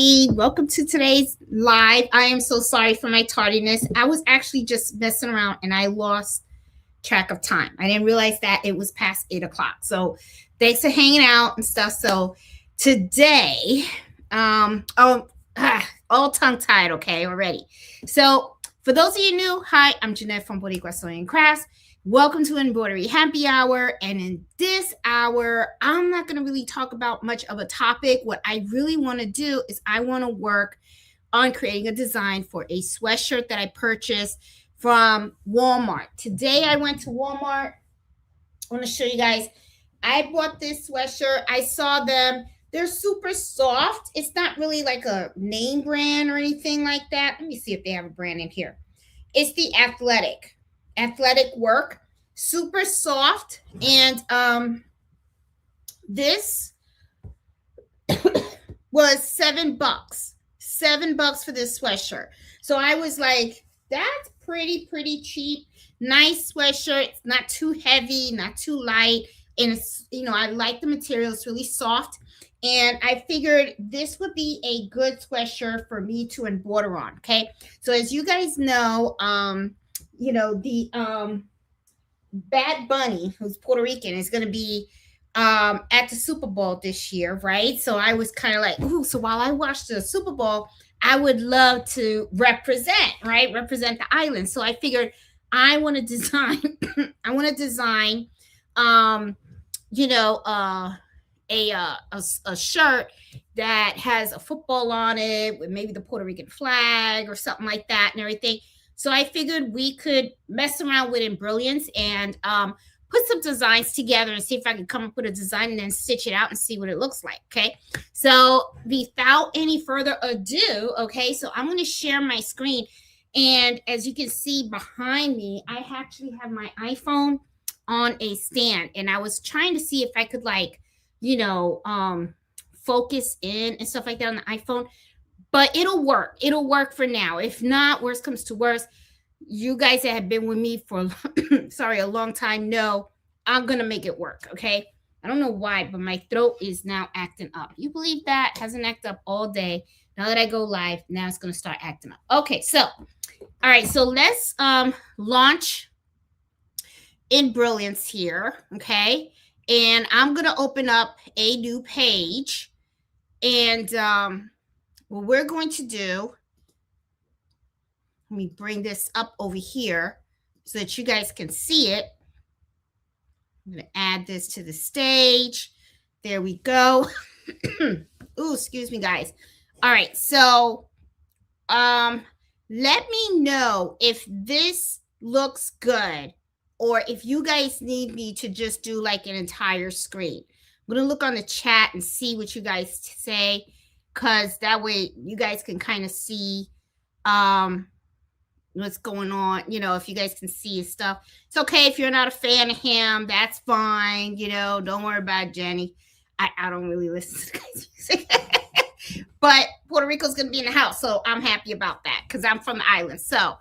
everybody. Welcome to today's live. I am so sorry for my tardiness. I was actually just messing around and I lost track of time. I didn't realize that it was past 8 o'clock. So thanks for hanging out and stuff. So today, all tongue tied, okay, already. So for those of you new, hi, I'm Jeanette from Embroidery and Crafts. Welcome to Embroidery Happy Hour. And in this hour, I'm not going to really talk about much of a topic. What I really want to do is I want to work on creating a design for a sweatshirt that I purchased from Walmart. Today I went to Walmart. I want to show you guys. I bought this sweatshirt. I saw them. They're super soft. It's not really like a name brand or anything like that. Let me see if they have a brand in here. It's the athletic work, super soft. And this was $7 for this sweatshirt. So I was like, that's pretty cheap. Nice sweatshirt. It's not too heavy, not too light. And it's, I like the material. It's really soft. And I figured this would be a good sweatshirt for me to embroider on. Okay. So as you guys know, the Bad Bunny, who's Puerto Rican, is going to be at the Super Bowl this year, right? So I was kind of like, ooh, so while I watch the Super Bowl, I would love to represent the island. So I figured I want to design, a shirt that has a football on it with maybe the Puerto Rican flag or something like that and everything. So I figured we could mess around with Embrilliance and put some designs together and see if I could come up with a design and then stitch it out and see what it looks like. Okay. So without any further ado, okay, so I'm going to share my screen. And as you can see behind me, I actually have my iPhone on a stand. And I was trying to see if I could focus in and stuff like that on the iPhone. But it'll work. It'll work for now. If not, worst comes to worst, you guys that have been with me for a long time know I'm going to make it work, okay? I don't know why, but my throat is now acting up. You believe that? Hasn't acted up all day. Now that I go live, now it's going to start acting up. Okay, so, all right, so let's launch Embrilliance here, okay? And I'm going to open up a new page. And what we're going to do, let me bring this up over here so that you guys can see it. I'm going to add this to the stage. There we go. Ooh, excuse me, guys. All right, so let me know if this looks good or if you guys need me to just do like an entire screen. I'm going to look on the chat and see what you guys say, because that way you guys can kind of see what's going on, if you guys can see his stuff. It's okay if you're not a fan of him, that's fine, don't worry about it, Jenny. I don't really listen to the guys' music. But Puerto Rico's going to be in the house, so I'm happy about that because I'm from the island. So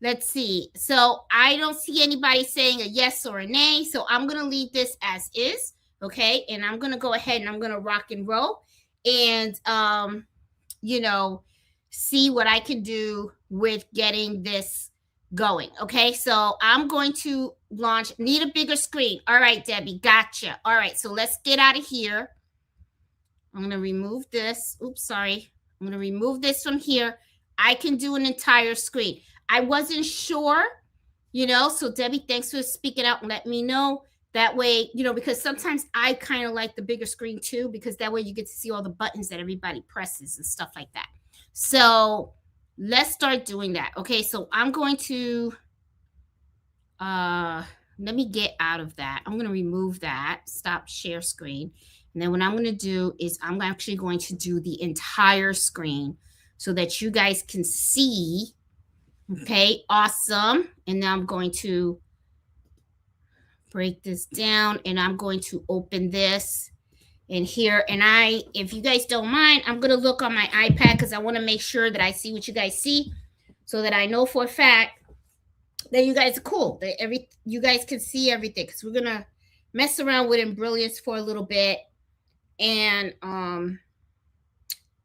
let's see. So I don't see anybody saying a yes or a nay, so I'm going to leave this as is. Okay, and I'm going to go ahead and I'm going to rock and roll and, see what I can do with getting this going. Okay, so I'm going to launch. Need a bigger screen. All right, Debbie, gotcha. All right, so let's get out of here. I'm going to remove this. Oops, sorry. I'm going to remove this from here. I can do an entire screen. I wasn't sure, so Debbie, thanks for speaking out and let me know. That way, because sometimes I kind of like the bigger screen too, because that way you get to see all the buttons that everybody presses and stuff like that. So let's start doing that. Okay, so I'm going to, let me get out of that. I'm going to remove that, stop share screen. And then what I'm going to do is I'm actually going to do the entire screen so that you guys can see. Okay, awesome. And now I'm going to break this down and I'm going to open this in here. And if you guys don't mind, I'm going to look on my iPad because I want to make sure that I see what you guys see so that I know for a fact that you guys are cool, that you guys can see everything, because we're going to mess around with Embrilliance for a little bit. And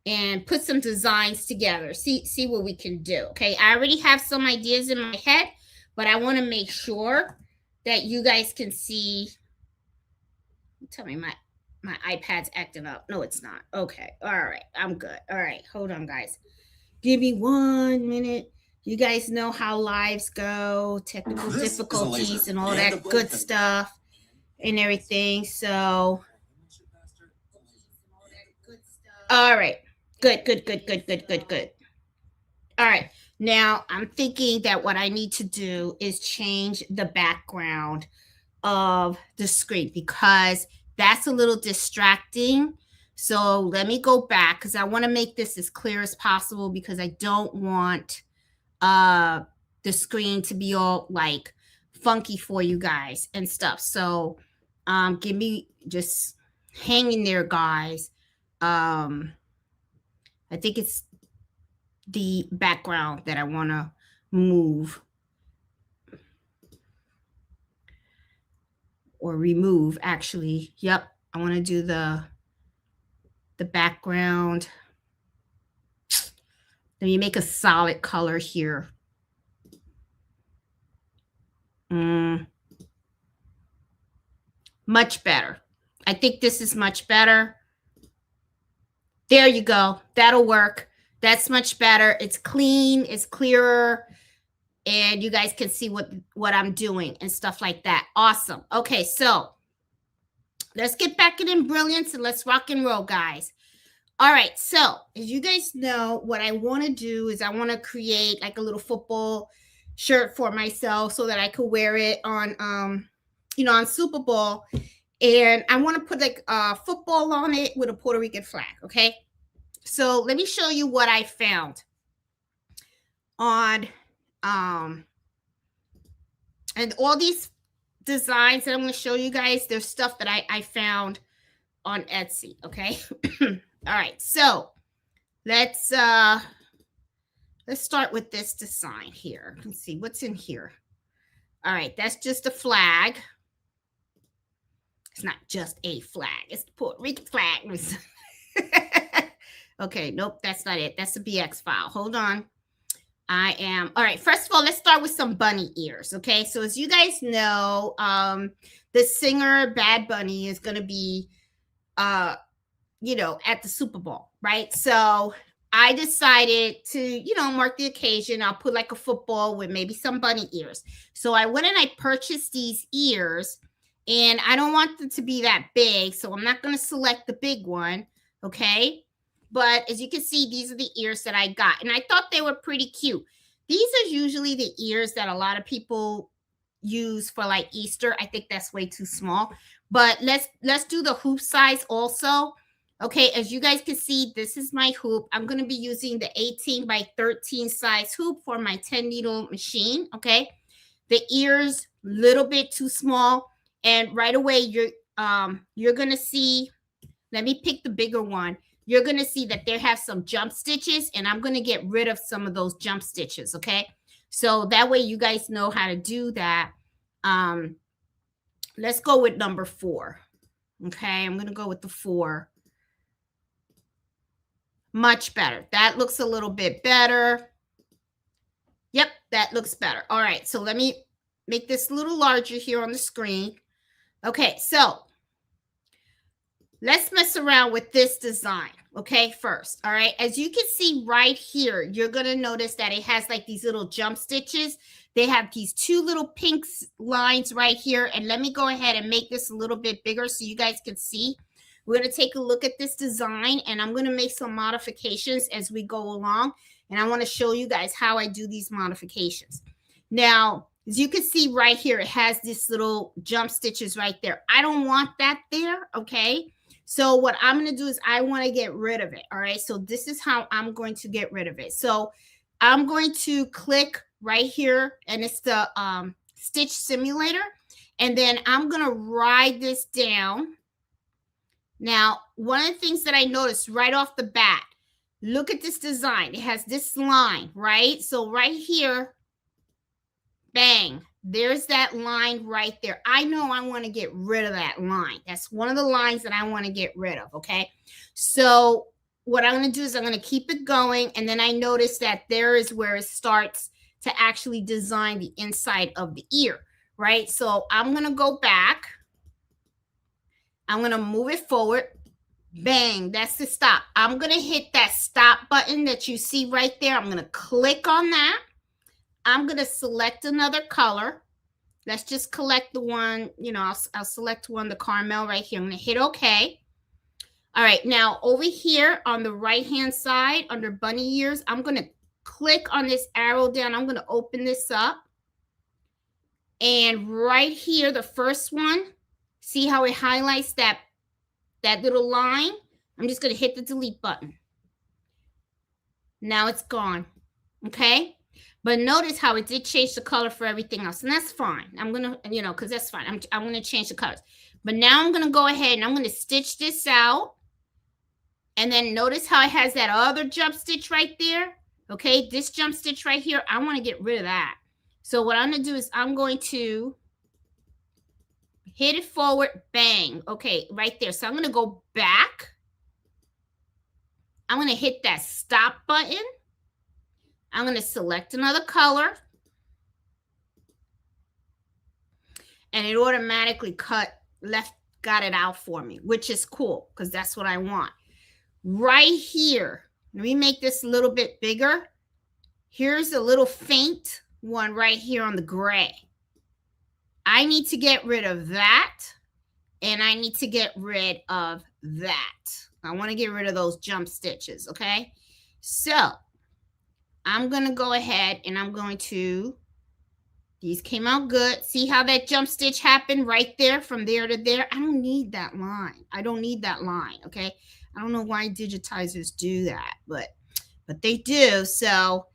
and put some designs together. See what we can do. Okay, I already have some ideas in my head, but I want to make sure that you guys can see. Tell me my iPad's acting up. No, it's not. Okay. All right. I'm good. All right. Hold on, guys. Give me 1 minute. You guys know how lives go, technical difficulties and all that good stuff and everything. So, all right. Good. All right. Now, I'm thinking that what I need to do is change the background of the screen because that's a little distracting. So let me go back because I want to make this as clear as possible because I don't want the screen to be all like funky for you guys and stuff. So give me just hang in there, guys. I think it's the background that I want to move or remove, actually. Yep, I want to do the background. Let me make a solid color here. Much better. I think this is much better. There you go. That'll work. That's much better. It's clean, it's clearer, and you guys can see what I'm doing and stuff like that. Awesome. Okay, so let's get back in Embrilliance and let's rock and roll, guys. All right, so as you guys know, what I want to do is I want to create like a little football shirt for myself so that I could wear it on on Super Bowl. And I want to put like football on it with a Puerto Rican flag, okay? So let me show you what I found on and all these designs that I'm going to show you guys, there's stuff that I found on Etsy, okay? All right, so let's start with this design here. Let's see what's in here. All right, that's just a flag. It's not just a flag. It's the Puerto Rican flag. Okay, nope, that's not it. That's the BX file. Hold on. All right, first of all, let's start with some bunny ears, okay? So as you guys know, the singer Bad Bunny is going to be, at the Super Bowl, right? So I decided to, mark the occasion. I'll put like a football with maybe some bunny ears. So I went and I purchased these ears. And I don't want them to be that big, so I'm not going to select the big one, okay? But as you can see, these are the ears that I got. And I thought they were pretty cute. These are usually the ears that a lot of people use for like Easter. I think that's way too small. But let's do the hoop size also. Okay, as you guys can see, this is my hoop. I'm going to be using the 18 by 13 size hoop for my 10 needle machine, okay? The ears, little bit too small. And right away, you're going to see, let me pick the bigger one. You're going to see that there have some jump stitches, and I'm going to get rid of some of those jump stitches, okay? So that way you guys know how to do that. Let's go with number 4, okay? I'm going to go with the 4. Much better. That looks a little bit better. Yep, that looks better. All right, so let me make this a little larger here on the screen. Okay, so let's mess around with this design, okay, first. All right, as you can see right here, you're going to notice that it has like these little jump stitches. They have these 2 little pink lines right here. And let me go ahead and make this a little bit bigger so you guys can see. We're going to take a look at this design, and I'm going to make some modifications as we go along. And I want to show you guys how I do these modifications. Now, as you can see right here, it has this little jump stitches right there. I don't want that there, okay? So what I'm going to do is I want to get rid of it, all right? So this is how I'm going to get rid of it. So I'm going to click right here, and it's the stitch simulator. And then I'm going to ride this down. Now, one of the things that I noticed right off the bat, look at this design. It has this line, right? So right here, bang, there's that line right there. I know I want to get rid of that line. That's one of the lines that I want to get rid of, okay? So what I'm going to do is I'm going to keep it going. And then I notice that there is where it starts to actually design the inside of the ear, right? So I'm going to go back. I'm going to move it forward. Bang, that's the stop. I'm going to hit that stop button that you see right there. I'm going to click on that. I'm going to select another color. Let's just collect the one, you know, I'll select one, the caramel right here. I'm going to hit OK. All right, now over here on the right-hand side under bunny ears, I'm going to click on this arrow down. I'm going to open this up. And right here, the first one, see how it highlights that little line? I'm just going to hit the delete button. Now it's gone, okay? But notice how it did change the color for everything else, and that's fine. I'm going to, you know, because that's fine. I'm going to change the colors. But now I'm going to go ahead and I'm going to stitch this out. And then notice how it has that other jump stitch right there. Okay, this jump stitch right here, I want to get rid of that. So what I'm going to do is I'm going to hit it forward, bang. Okay, right there. So I'm going to go back. I'm going to hit that stop button. I'm going to select another color. And it automatically got it out for me, which is cool because that's what I want. Right here, let me make this a little bit bigger. Here's a little faint one right here on the gray. I need to get rid of that, and I need to get rid of that. I want to get rid of those jump stitches, okay? So I'm going to go ahead and I'm going to, these came out good. See how that jump stitch happened right there from there to there? I don't need that line. I don't need that line, okay? I don't know why digitizers do that, but they do. So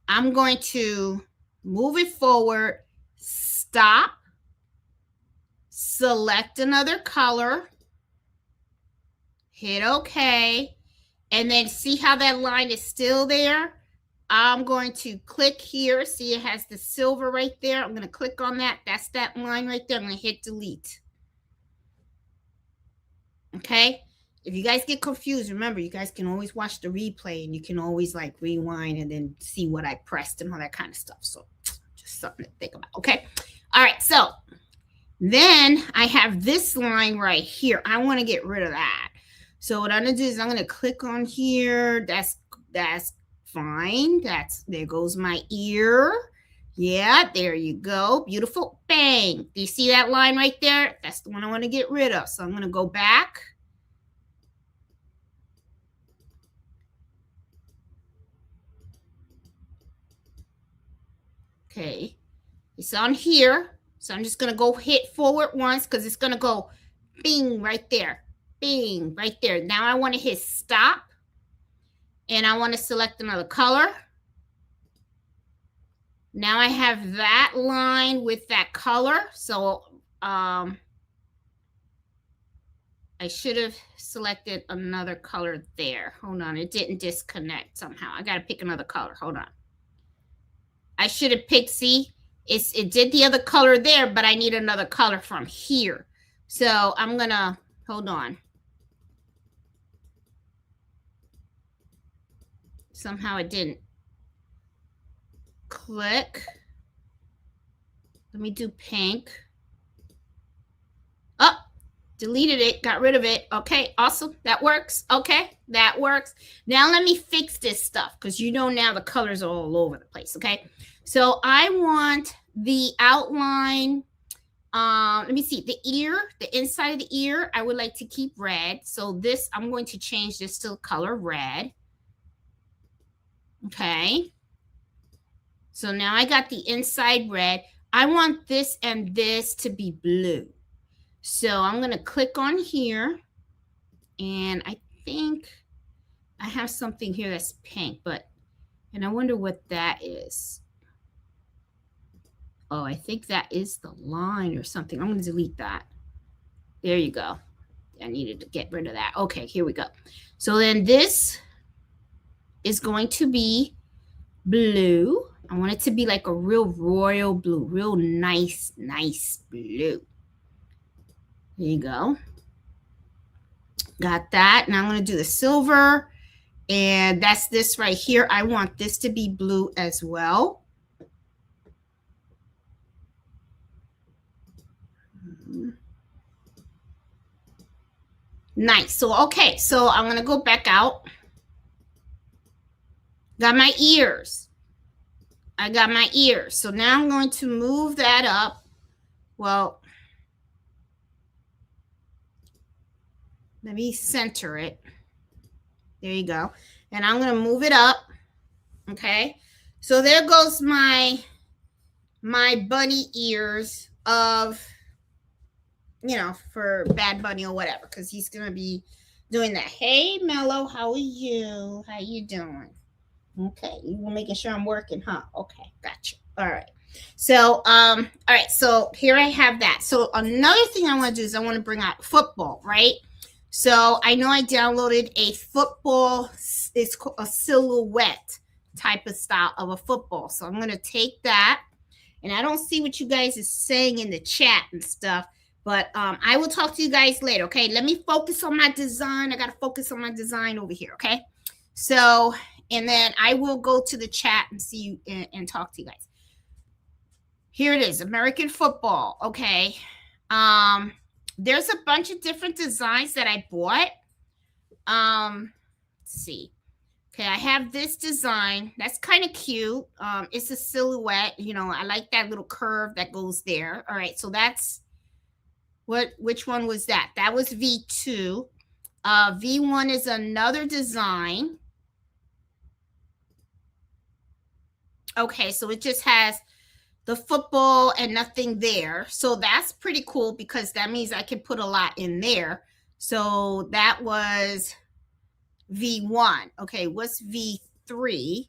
I'm going to move it forward, stop, select another color, hit OK, and then see how that line is still there? I'm going to click here. See, it has the silver right there. I'm going to click on that. That's that line right there. I'm going to hit delete. Okay? If you guys get confused, remember, you guys can always watch the replay and you can always like rewind and then see what I pressed and all that kind of stuff. So just something to think about. Okay. All right. So then I have this line right here. I want to get rid of that. So what I'm going to do is I'm going to click on here. That's fine. There goes my ear. Yeah, there you go. Beautiful. Bang. Do you see that line right there? That's the one I want to get rid of. So I'm going to go back. Okay, it's on here. So I'm just going to go hit forward once because it's going to go bing right there. Bing right there. Now I want to hit stop. And I want to select another color. Now I have that line with that color. So I should have selected another color there. Hold on. It didn't disconnect somehow. I got to pick another color. Hold on. I should have picked, see, it did the other color there, but I need another color from here. So I'm going to, hold on. Somehow it didn't. Click. Let me do pink. Oh, deleted it, got rid of it. Okay, awesome. That works. Okay, that works. Now let me fix this stuff because you know now the colors are all over the place. Okay, so I want the outline. Let me see, the ear, the inside of the ear, I would like to keep red. So this, I'm going to change this to the color red. Okay. So now I got the inside red. I want this and this to be blue. So I'm going to click on here. And I think I have something here that's pink, and I wonder what that is. Oh, I think that is the line or something. I'm going to delete that. There you go. I needed to get rid of that. Okay, here we go. So then this is going to be blue. I want it to be like a real royal blue, real nice blue. There you go. Got that. Now I'm going to do the silver. And that's this right here. I want this to be blue as well. Nice. So, okay. So I'm going to go back out. Got my ears. I got my ears. So now I'm going to move that up. Well, let me center it. There you go. And I'm going to move it up. Okay. So there goes my bunny ears of, you know, for Bad Bunny or whatever, because he's going to be doing that. Hey, Mello, how are you? How you doing? Okay. You were making sure I'm working, huh? Okay. Gotcha. All right. So, all right. So here I have that. So another thing I want to do is I want to bring out football, right? So I know I downloaded a football. It's called a silhouette type of style of a football. So I'm going to take that, and I don't see what you guys are saying in the chat and stuff, but I will talk to you guys later. Okay. Let me focus on my design. I got to focus on my design over here. Okay. So, and then I will go to the chat and see you and talk to you guys. Here it is, American football. Okay. There's a bunch of different designs that I bought. Let's see. Okay, I have this design. That's kind of cute. It's a silhouette. You know, I like that little curve that goes there. All right, so that's which one was that? That was V2. V1 is another design. Okay, so it just has the football and nothing there. So that's pretty cool because that means I can put a lot in there. So that was V1. Okay, what's V3?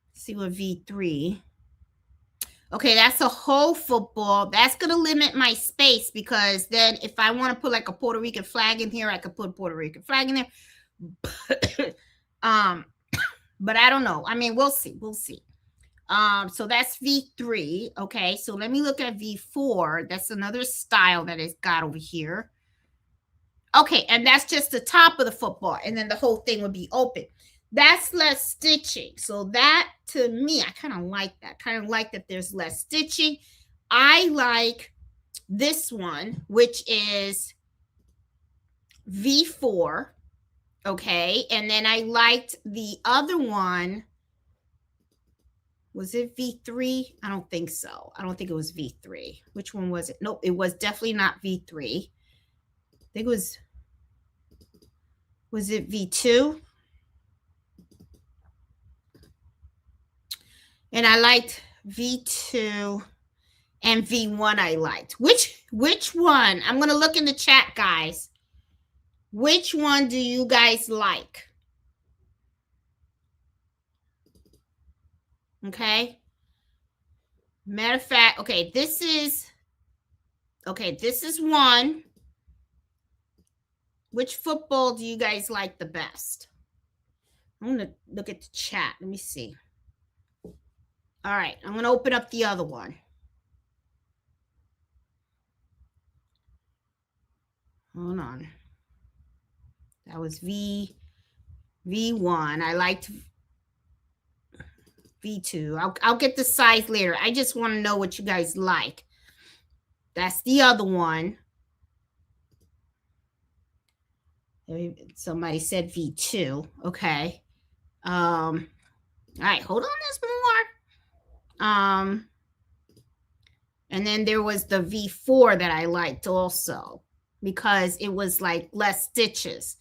Let's see what V3. Okay, that's a whole football. That's going to limit my space because then if I want to put like a Puerto Rican flag in here, I could put a Puerto Rican flag in there. But I don't know. I mean, we'll see. We'll see. So that's V3. Okay, so let me look at V4. That's another style that it's got over here. Okay, and that's just the top of the football, and then the whole thing would be open. That's less stitching. So that, to me, I kind of like that. Kind of like that there's less stitching. I like this one, which is V4. Okay, and then I liked the other one. Was it V3? I don't think so. I don't think it was V3. Which one was it? Nope, it was definitely not V3. I think it was it V2? And I liked V2 and V1 I liked. Which one? I'm going to look in the chat, guys. Which one do you guys like? Okay. Matter of fact, okay, this is one. Which football do you guys like the best? I'm going to look at the chat. Let me see. All right, I'm going to open up the other one. Hold on. That was V1. I liked V2. I'll get the size later. I just want to know what you guys like. That's the other one. Somebody said V2. Okay. All right, hold on, there's more. And then there was the V4 that I liked also because it was like less stitches.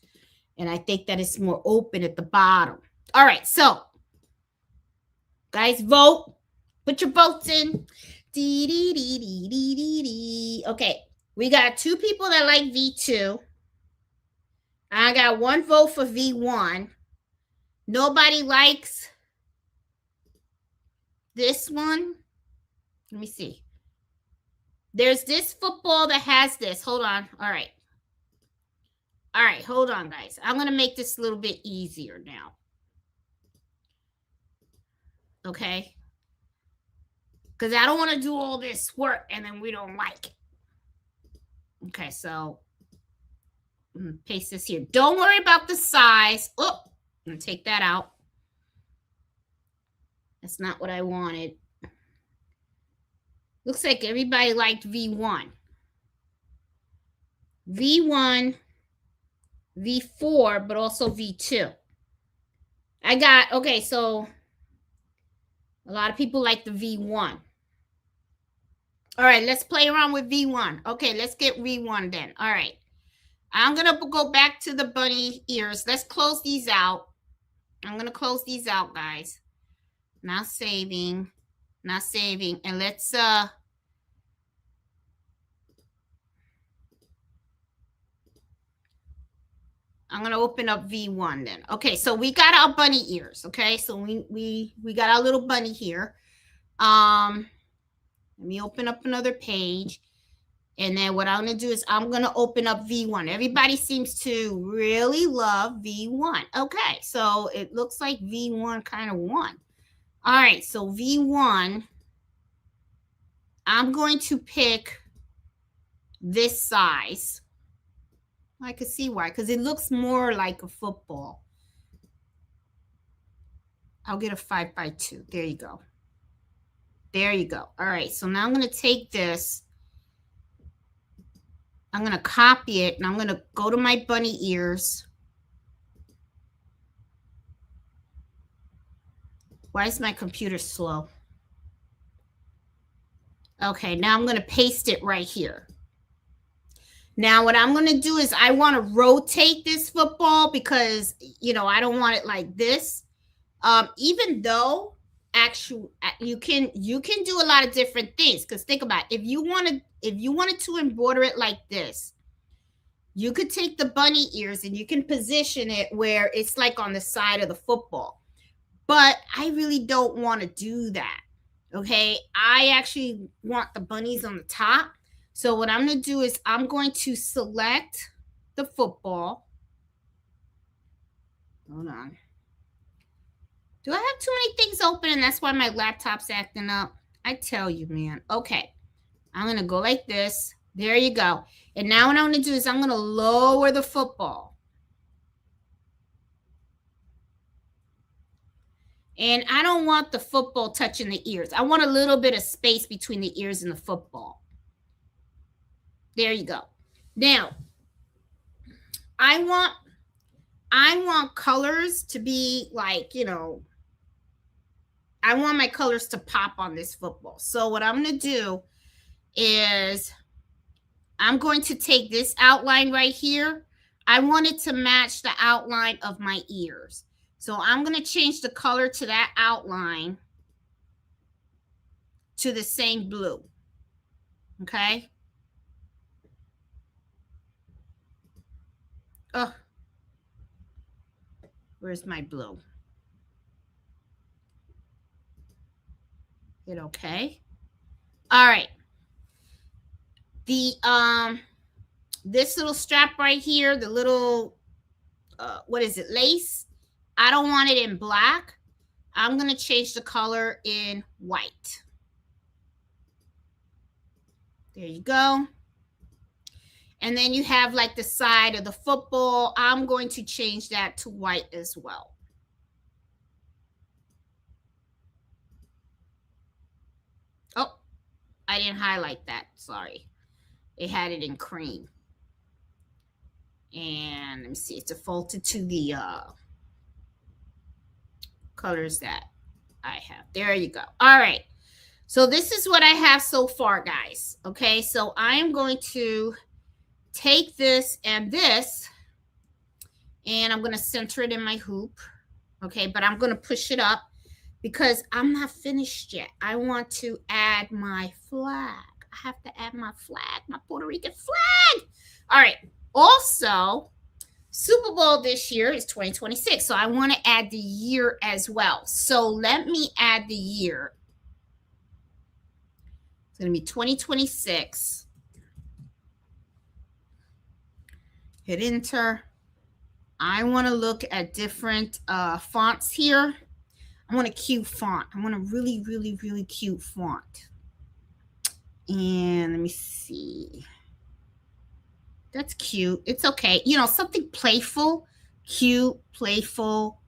And I think that it's more open at the bottom. All right, so guys, vote. Put your votes in. Okay, we got 2 people that like V2. I got 1 vote for V1. Nobody likes this one. Let me see. There's this football that has this. Hold on. All right. All right, hold on, guys. I'm going to make this a little bit easier now. Okay? Because I don't want to do all this work and then we don't like it. Okay, so Paste this here. Don't worry about the size. Oh, I'm going to take that out. That's not what I wanted. Looks like everybody liked V1. V1, V4, but also V2. Okay, so a lot of people like the V1. All right, let's play around with V1. Okay, let's get V1 then. All right. I'm going to go back to the bunny ears. Let's close these out. I'm going to close these out, guys. Not saving. Not saving. And let's I'm going to open up V1 then. Okay, so we got our bunny ears, okay? So we got our little bunny here. Let me open up another page. And then what I'm going to do is I'm going to open up V1. Everybody seems to really love V1. Okay, so it looks like V1 kind of won. All right, so V1, I'm going to pick this size. I can see why, because it looks more like a football. I'll get a 5x2. There you go. There you go. All right, so now I'm going to take this. I'm going to copy it, and I'm going to go to my bunny ears. Why is my computer slow? Okay, now I'm going to paste it right here. Now, what I'm going to do is I want to rotate this football because, you know, I don't want it like this. Even though actually you can do a lot of different things, because think about it. If you wanted to embroider it like this, you could take the bunny ears and you can position it where it's like on the side of the football. But I really don't want to do that. Okay, I actually want the bunnies on the top. So what I'm going to do is I'm going to select the football. Hold on. Do I have too many things open and that's why my laptop's acting up? I tell you, man. Okay. I'm going to go like this. There you go. And now what I'm going to do is I'm going to lower the football. And I don't want the football touching the ears. I want a little bit of space between the ears and the football. There you go. Now, I want colors to be like, you know, I want my colors to pop on this football. So what I'm going to do is I'm going to take this outline right here. I want it to match the outline of my ears. So I'm going to change the color to that outline to the same blue. Okay. Oh, where's my blue? Hit okay. All right. The this little strap right here, the little what is it, lace? I don't want it in black. I'm going to change the color in white. There you go. And then you have like the side of the football. I'm going to change that to white as well. Oh, I didn't highlight that. Sorry. It had it in cream. And let me see. It's defaulted to the colors that I have. There you go. All right. So this is what I have so far, guys. Okay. So I am going to take this and I'm going to center it in my hoop. Okay, but I'm going to push it up because I'm not finished yet. I want to add my flag. I have to add my flag, my Puerto Rican flag. All right. Also, Super Bowl this year is 2026. So I want to add the year as well. So let me add the year. It's going to be 2026. Hit enter. I want to look at different fonts here. I want a cute font. I want a really, really, really cute font. And let me see. That's cute. It's okay. You know, something playful, cute, playful.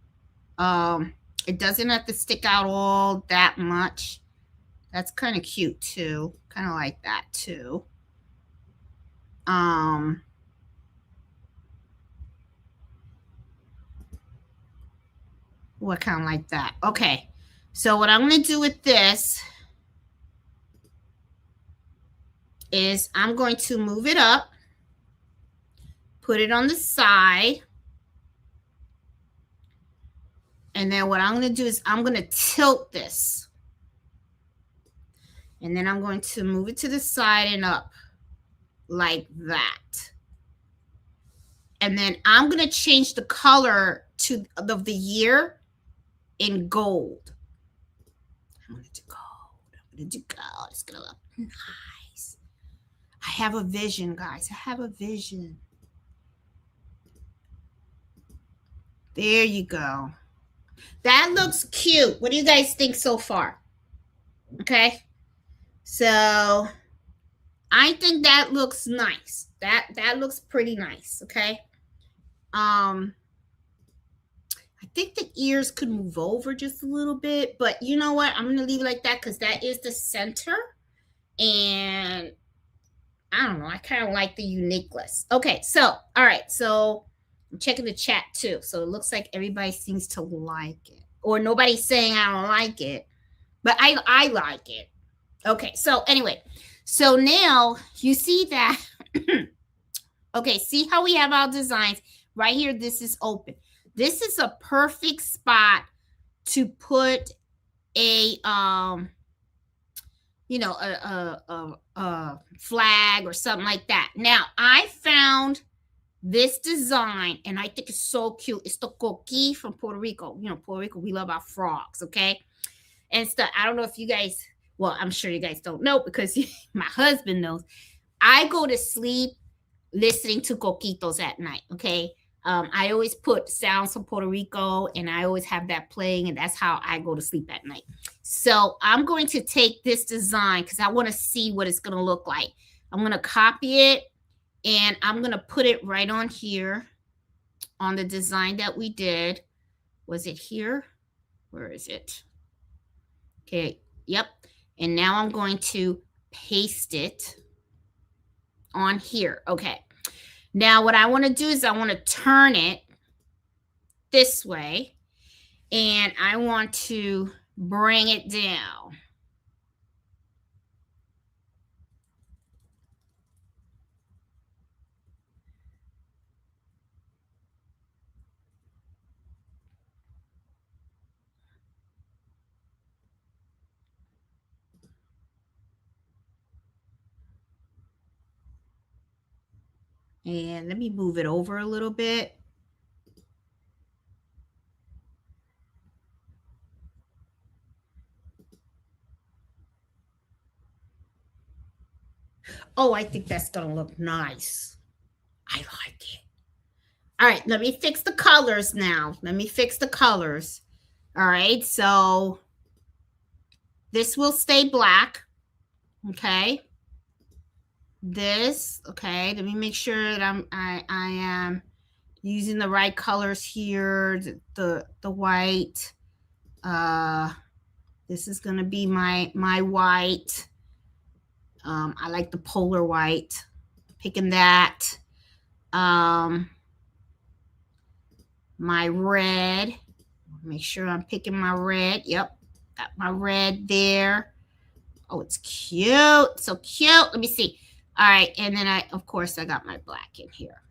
It doesn't have to stick out all that much. That's kind of cute too. Kind of like that too. Um, what kind of like that? Okay. So what I'm going to do with this is I'm going to move it up, put it on the side. And then what I'm going to do is I'm going to tilt this. And then I'm going to move it to the side and up like that. And then I'm going to change the color to of the year in gold. I'm going to do gold. I'm going to do gold. It's going to look nice. I have a vision, guys. I have a vision. There you go. That looks cute. What do you guys think so far? Okay. So I think that looks nice. That looks pretty nice. Okay. I think the ears could move over just a little bit, but you know what? I'm going to leave it like that because that is the center. And I don't know. I kind of like the uniqueness. Okay. So, all right. So I'm checking the chat too. So it looks like everybody seems to like it. Or nobody's saying I don't like it. But I like it. Okay. So anyway. So now you see that. Okay. See how we have our designs? Right here, this is open. This is a perfect spot to put a you know, a flag or something like that. Now, I found this design and I think it's so cute. It's the coqui from Puerto Rico. You know, Puerto Rico, we love our frogs, okay? And stuff. I don't know if you guys, well, I'm sure you guys don't know because my husband knows. I go to sleep listening to coquitos at night, okay? I always put sounds from Puerto Rico and I always have that playing, and that's how I go to sleep at night. So I'm going to take this design because I want to see what it's going to look like. I'm going to copy it and I'm going to put it right on here on the design that we did. Was it here? Where is it? Okay, yep. And now I'm going to paste it on here. Okay. Now what I want to do is I want to turn it this way and I want to bring it down. And let me move it over a little bit. Oh, I think that's going to look nice. I like it. All right, let me fix the colors now. Let me fix the colors. All right, so this will stay black. Okay. This, okay, let me make sure that I am using the right colors here. The white. This is gonna be my white. I like the polar white. Picking that. My red. Make sure I'm picking my red. Yep, got my red there. Oh, it's cute. So cute. Let me see. All right, and then of course, I got my black in here.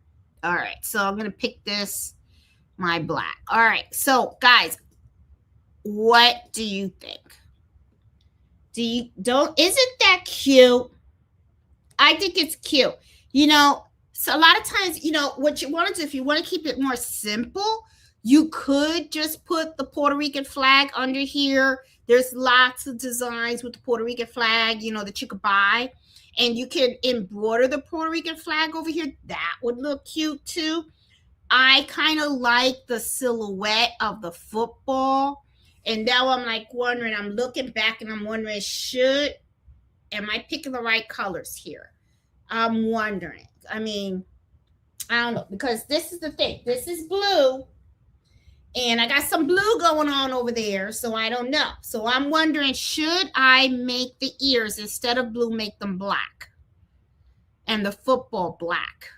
All right, so I'm gonna pick this, my black. All right, so guys, what do you think? Isn't that cute? I think it's cute. You know, so a lot of times, you know, what you want to do, if you want to keep it more simple, you could just put the Puerto Rican flag under here. There's lots of designs with the Puerto Rican flag, you know, that you could buy. And you can embroider the Puerto Rican flag over here. That would look cute too. I kind of like the silhouette of the football. And now I'm like wondering, I'm looking back and I'm wondering, am I picking the right colors here? I'm wondering. I mean, I don't know, because this is the thing. This is blue, and I got some blue going on over there, so I don't know. So I'm wondering, should I make the ears, instead of blue, make them black? And the football black?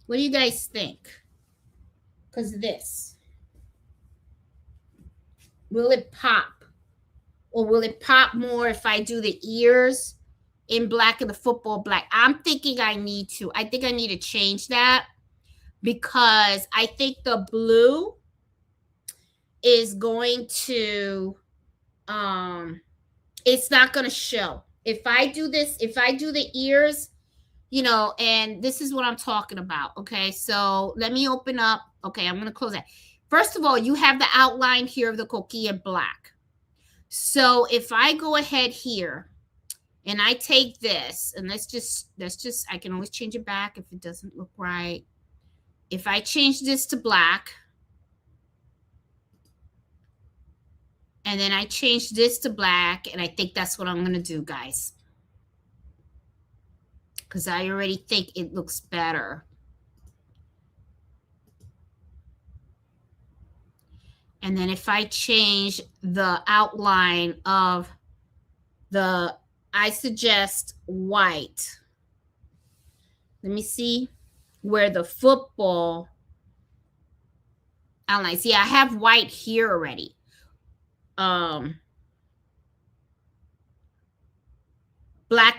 What do you guys think? Because this. Will it pop? Or will it pop more if I do the ears in black and the football black? I'm thinking I need to. I think I need to change that, because I think the blue is going to, it's not going to show. If I do this, if I do the ears, you know, and this is what I'm talking about. Okay, so let me open up. Okay, I'm going to close that. First of all, you have the outline here of the coquille black. So if I go ahead here and I take this, and let's just, I can always change it back if it doesn't look right. If I change this to black, and then I change this to black, and I think that's what I'm going to do, guys, because I already think it looks better. And then if I change the outline of the, I suggest white. Let me see where the football outline. See, I have white here already. Black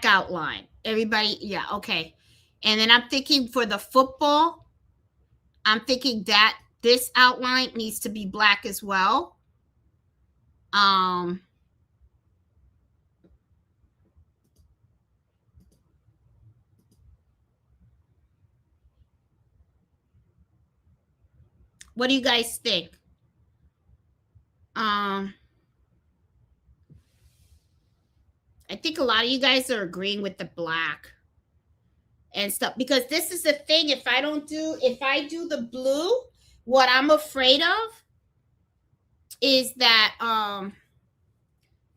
outline. Everybody, yeah, okay. And then I'm thinking for the football, I'm thinking that this outline needs to be black as well. What do you guys think? I think a lot of you guys are agreeing with the black and stuff, because this is the thing. If I do the blue, what I'm afraid of is that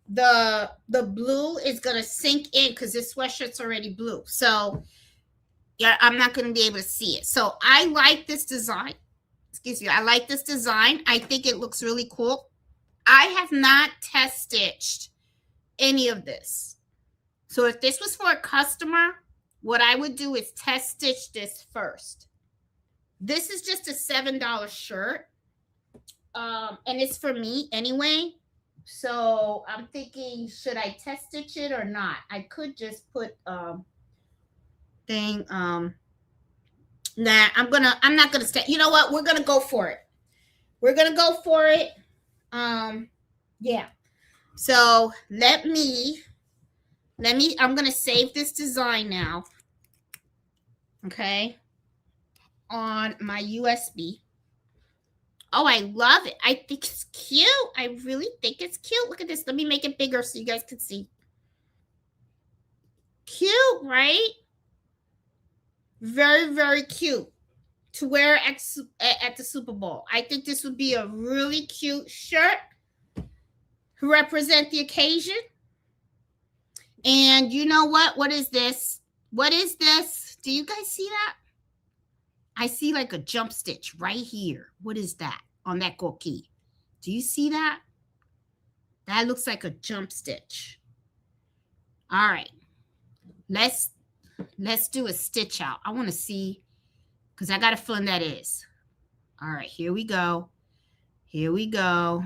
the blue is gonna sink in, because this sweatshirt's already blue. So yeah, I'm not gonna be able to see it. So I like this design. Excuse me, I like this design. I think it looks really cool. I have not test stitched any of this. So if this was for a customer, what I would do is test stitch this first. This is just a $7 shirt. And it's for me anyway. So I'm thinking, should I test stitch it or not? I could just put thing. Nah, I'm not gonna stay. You know what? We're gonna go for it. We're gonna go for it. Yeah. So I'm gonna save this design now. Okay. On my USB. Oh, I love it. I think it's cute. I really think it's cute. Look at this. Let me make it bigger so you guys can see. Cute, right? Very, very cute to wear at the Super Bowl. I think this would be a really cute shirt to represent the occasion. And you know what? What is this? What is this? Do you guys see that? I see like a jump stitch right here. What is that on that coquille? Do you see that? That looks like a jump stitch. All right. Let's do a stitch out. I want to see, because I got a feeling that is. All right, here we go. Here we go.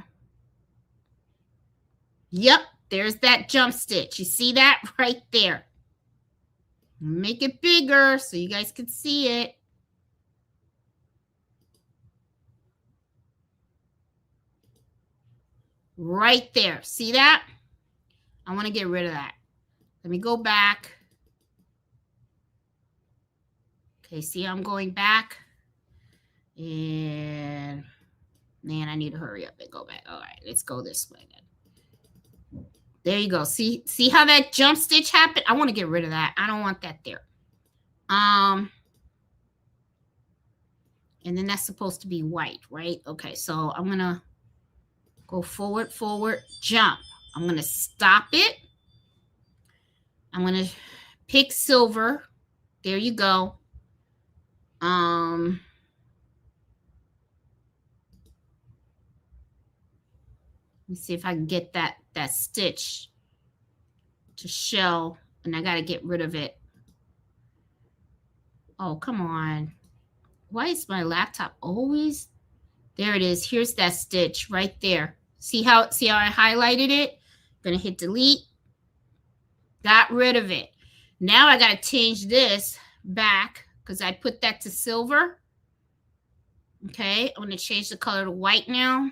Yep, there's that jump stitch. You see that right there? Make it bigger so you guys can see it. Right there. See that? I want to get rid of that. Let me go back. Okay, see, I'm going back. And man, I need to hurry up and go back. All right, let's go this way then. There you go. See how that jump stitch happened? I want to get rid of that. I don't want that there. And then that's supposed to be white, right? Okay, so I'm going to go forward, jump. I'm going to stop it. I'm going to pick silver. There you go. Let me see if I can get that stitch to show, and I got to get rid of it. Oh, come on. Why is my laptop always? There it is. Here's that stitch right there. See how I highlighted it? Gonna hit delete. Got rid of it. Now I gotta change this back because I put that to silver. Okay, I'm gonna change the color to white now.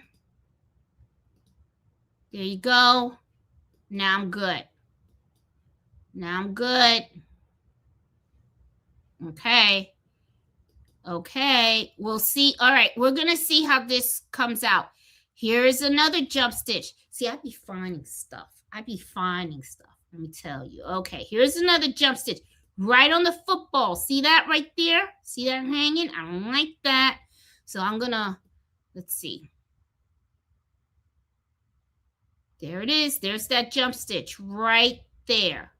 There you go. Now I'm good. Now I'm good. Okay. Okay, we'll see. All right, we're gonna see how this comes out. Here's another jump stitch. See, I be finding stuff. Let me tell you. Okay, here's another jump stitch right on the football. See that right there? See that hanging? I don't like that. So I'm gonna, let's see. There it is. There's that jump stitch right there.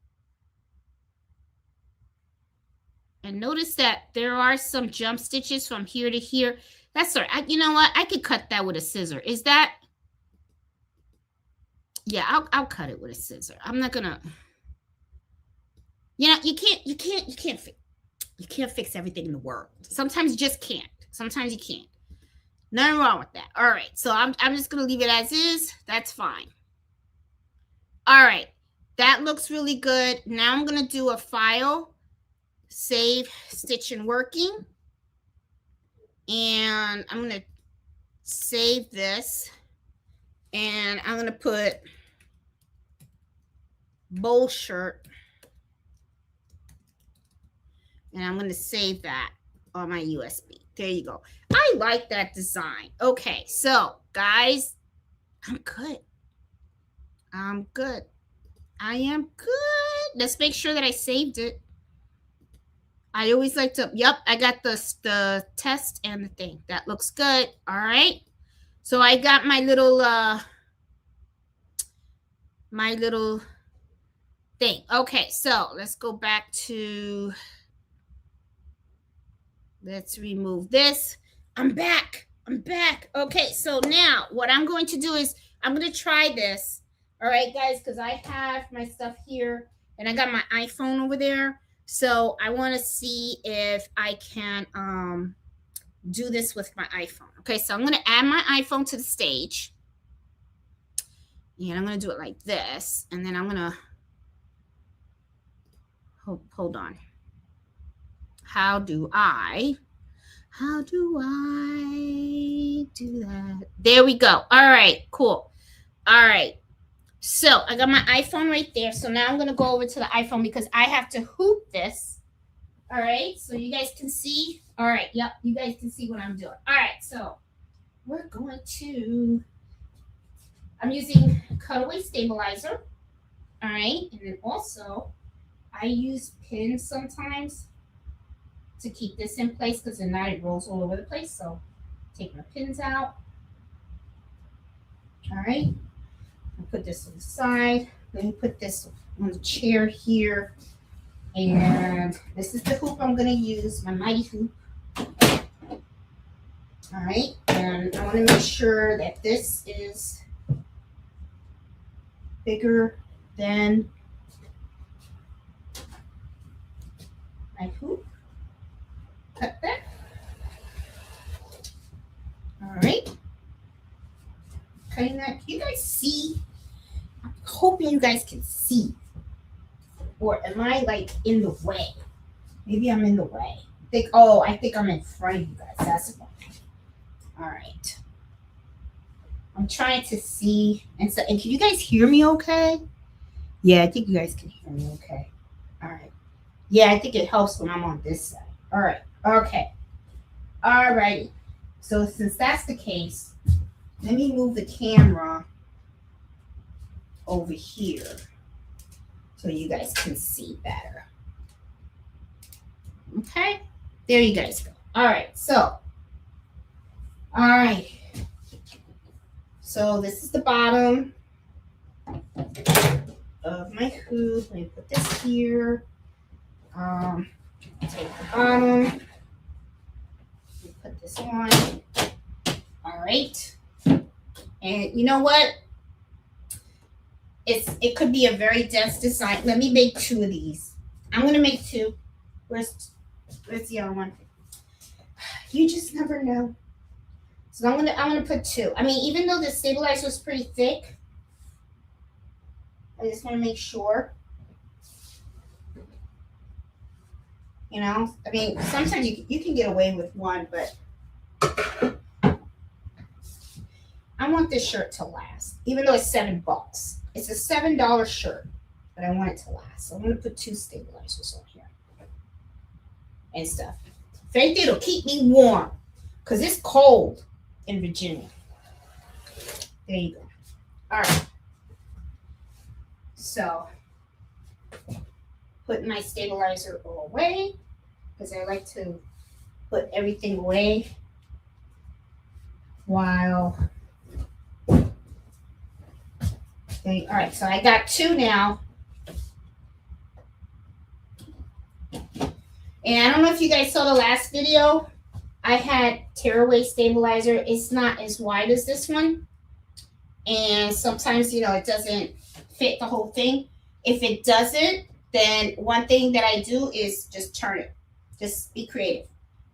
And notice that there are some jump stitches from here to here. That's all right. You know what? I could cut that with a scissor. Is that? Yeah, I'll cut it with a scissor. I'm not gonna. You know, you can't fix everything in the world. Sometimes you just can't. Sometimes you can't. Nothing wrong with that. All right, so I'm just gonna leave it as is. That's fine. All right, that looks really good. Now I'm gonna do a file. Save stitch and working, and I'm going to save this, and I'm going to put bowl shirt, and I'm going to save that on my USB. There you go. I like that design. Okay, so guys, I'm good. I am good. Let's make sure that I saved it. I always like to, yep, I got the test and the thing. That looks good. All right. So I got my little thing. Okay, so let's go back to, let's remove this. I'm back. Okay, so now what I'm going to do is I'm going to try this. All right, guys, because I have my stuff here and I got my iPhone over there. So I want to see if I can do this with my iPhone. Okay, so I'm going to add my iPhone to the stage. And I'm going to do it like this. And then I'm going to, hold on. How do I do that? There we go. All right, cool. All right. So I got my iPhone right there. So now I'm going to go over to the iPhone because I have to hoop this. All right. So you guys can see. All right. Yep. You guys can see what I'm doing. All right. So we're going to, I'm using cutaway stabilizer. All right. And then also I use pins sometimes to keep this in place because if not it rolls all over the place. So take my pins out. All right. I'll put this on the side. Let me put this on the chair here. And this is the hoop I'm going to use, my mighty hoop. All right. And I want to make sure that this is bigger than my hoop. Cut that. All right. Cutting that. Can you guys see? I'm hoping you guys can see. Or am I like in the way? Maybe I'm in the way. I think I'm in front of you guys. That's the point. All right. I'm trying to see. And can you guys hear me okay? Yeah, I think you guys can hear me okay. All right. Yeah, I think it helps when I'm on this side. All right. Okay. All righty. So since that's the case, let me move the camera over here so you guys can see better. Okay. There you guys go. All right. So, all right. So this is the bottom of my hoop. Let me put this here. take the bottom. Put this on. All right. And you know what? It could be a very dense design. Let me make 2 of these. I'm gonna make 2. Where's the other one? You just never know. So I'm gonna put 2. I mean, even though the stabilizer is pretty thick, I just want to make sure. You know, I mean, sometimes you can get away with 1, but I want this shirt to last, even though it's $7. It's a $7 shirt, but I want it to last. So I'm going to put 2 stabilizers on here and stuff. If anything, it'll keep me warm because it's cold in Virginia. There you go. All right. So, put my stabilizer away because I like to put everything away while. Okay, all right, so I got 2 now. And I don't know if you guys saw the last video. I had tearaway stabilizer. It's not as wide as this one. And sometimes, you know, it doesn't fit the whole thing. If it doesn't, then one thing that I do is just turn it. Just be creative.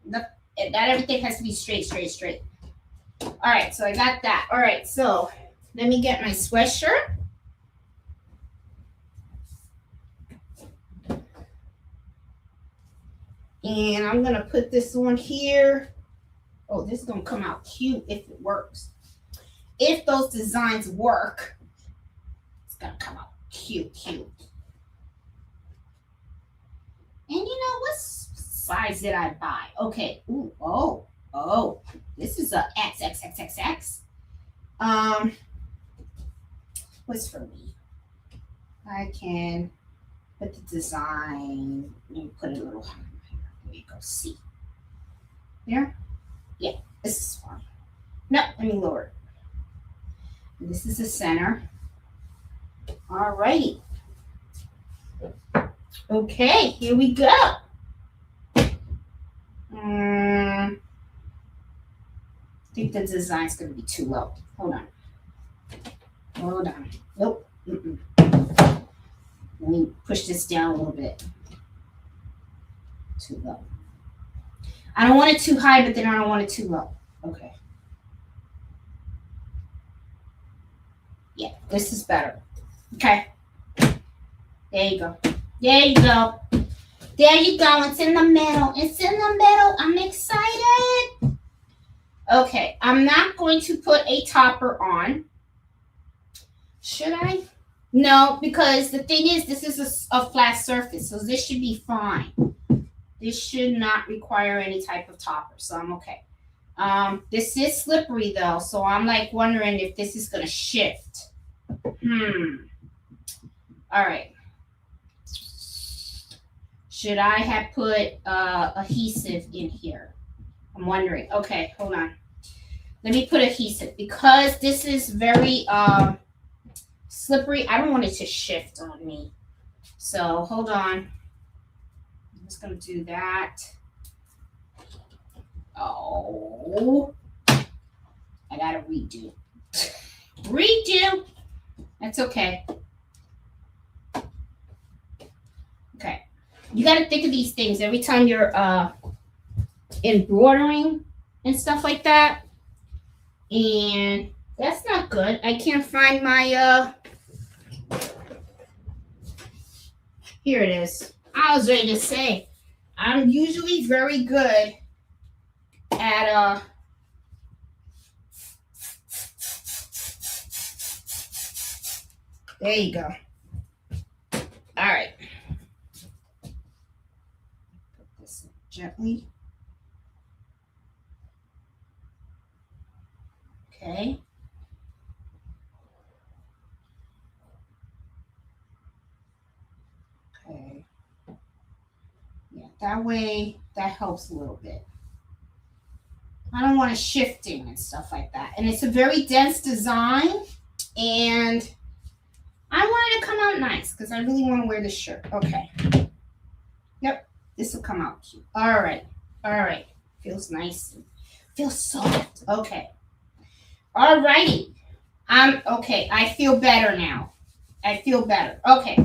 Not everything has to be straight. All right, so I got that. All right, so let me get my sweatshirt. And I'm going to put this on here. Oh, this is going to come out cute if it works. If those designs work, it's going to come out cute. And you know, what size did I buy? Okay. Ooh, oh, this is a XXXXX. What's for me? I can put the design. Let me put it a little higher. There you go. See. There? Yeah, this is fine. No, let me lower it. This is the center. All righty. Okay, here we go. I think the design's going to be too low. Hold on. Nope. Let me push this down a little bit. Too low. I don't want it too high, but then I don't want it too low. Okay. Yeah, this is better. Okay. There you go. There you go. It's in the middle. I'm excited. Okay. I'm not going to put a topper on. Should I? No, because the thing is, this is a flat surface, so this should be fine. This should not require any type of topper, so I'm okay. This is slippery, though, so I'm like wondering if this is going to shift. All right. Should I have put adhesive in here? I'm wondering. Okay, hold on. Let me put adhesive because this is very slippery. I don't want it to shift on me. So hold on. I'm just going to do that. Oh, I got to redo. That's okay. Okay. You got to think of these things every time you're embroidering and stuff like that. And that's not good. I can't find my here it is. I was ready to say I'm usually very good at there you go. All right. Put this in gently. Okay. Okay. Yeah, that way that helps a little bit. I don't want it shifting and stuff like that. And it's a very dense design, and I want it to come out nice because I really want to wear this shirt. Okay. Yep. This will come out cute. All right. All right. Feels nice. Feels soft. Okay. All righty. Okay. I feel better now. I feel better. Okay.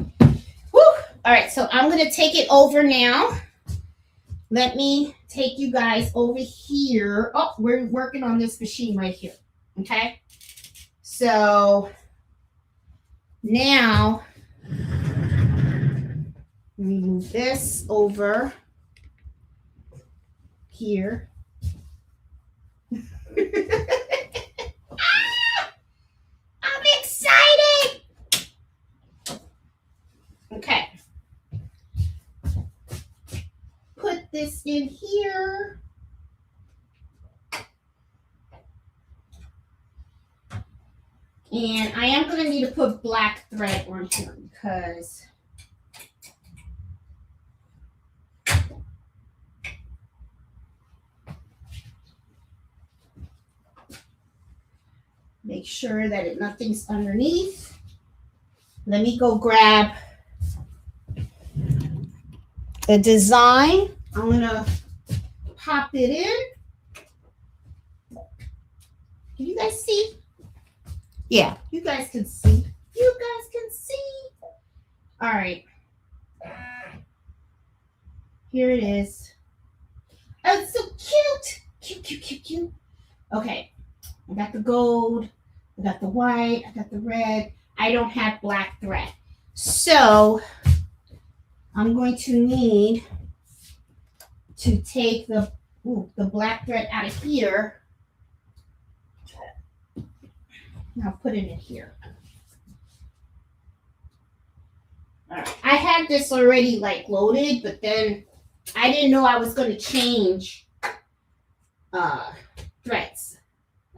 Woo. All right. So I'm going to take it over now. Let me take you guys over here. Oh, we're working on this machine right here. Okay. So now, let me move this over here. I'm excited. Okay. Put this in here. And I am going to need to put black thread on here because make sure that nothing's underneath. Let me go grab the design. I'm going to pop it in. Can you guys see? Yeah, you guys can see. You guys can see. All right. Here it is. Oh, it's so cute. Cute, cute, cute, cute. Okay. I got the gold. I got the white. I got the red. I don't have black thread. So I'm going to need to take the black thread out of here. Now put it in here. All right. I had this already like loaded, but then I didn't know I was going to change threads.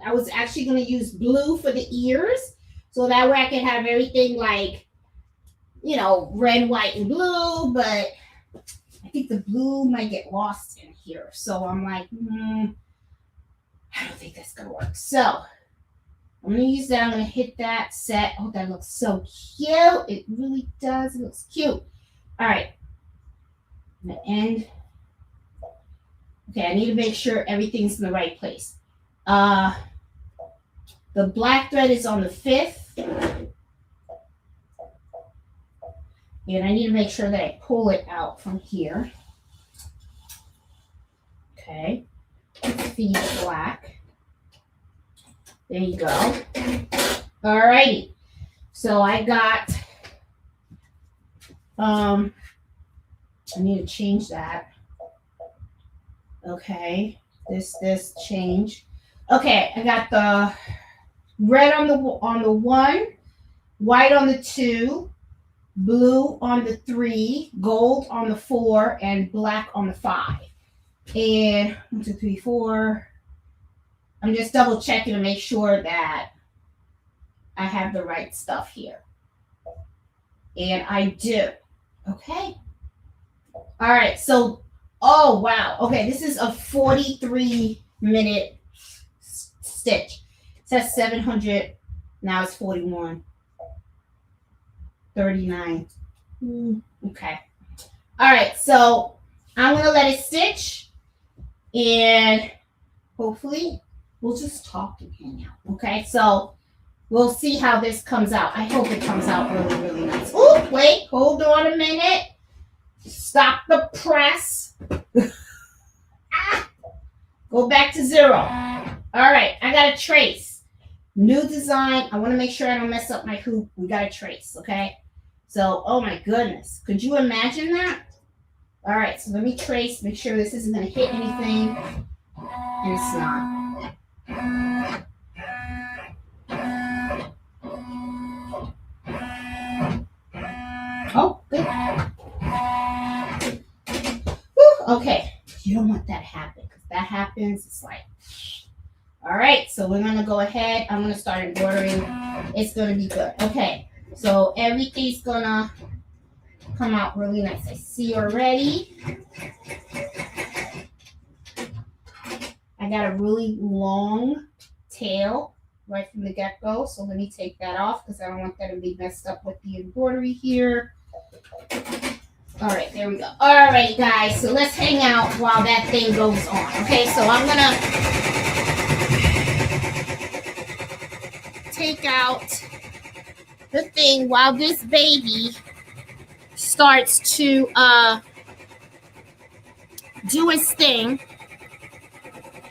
I was actually going to use blue for the ears, so that way I could have everything like, you know, red, white, and blue, but I think the blue might get lost in here. So I'm like, I don't think that's going to work. So I'm going to use that. I'm going to hit that set. Oh, that looks so cute. It really does. It looks cute. All right. I'm going to end. Okay, I need to make sure everything's in the right place. The black thread is on the 5th. And I need to make sure that I pull it out from here. Okay. Feed black. There you go. All righty. So I got, I need to change that. Okay. This change. Okay, I got the red on the 1, white on the 2, blue on the 3, gold on the 4, and black on the 5. And 1, 2, 3, 4. I'm just double checking to make sure that I have the right stuff here. And I do. Okay. All right. So, oh, wow. Okay. This is a 43-minute stitch. It says 700. Now it's 41. 39. Okay. All right. So I'm going to let it stitch. And hopefully we'll just talk and hang out. Okay. So we'll see how this comes out. I hope it comes out really, really nice. Oh, wait. Hold on a minute. Stop the press. Go back to 0. All right. I got to trace. New design. I want to make sure I don't mess up my hoop. We got to trace. Okay. So, oh my goodness. Could you imagine that? All right. So let me trace. Make sure this isn't going to hit anything. And it's not. Oh, good. Whew, okay. You don't want that to happen. Because that happens, it's like, all right. So we're going to go ahead. I'm going to start embroidering. It's going to be good. Okay. So everything's going to come out really nice. I see already. I got a really long tail right from the get-go. So let me take that off because I don't want that to be messed up with the embroidery here. All right, there we go. All right, guys, so let's hang out while that thing goes on. Okay, so I'm gonna take out the thing while this baby starts to do its thing,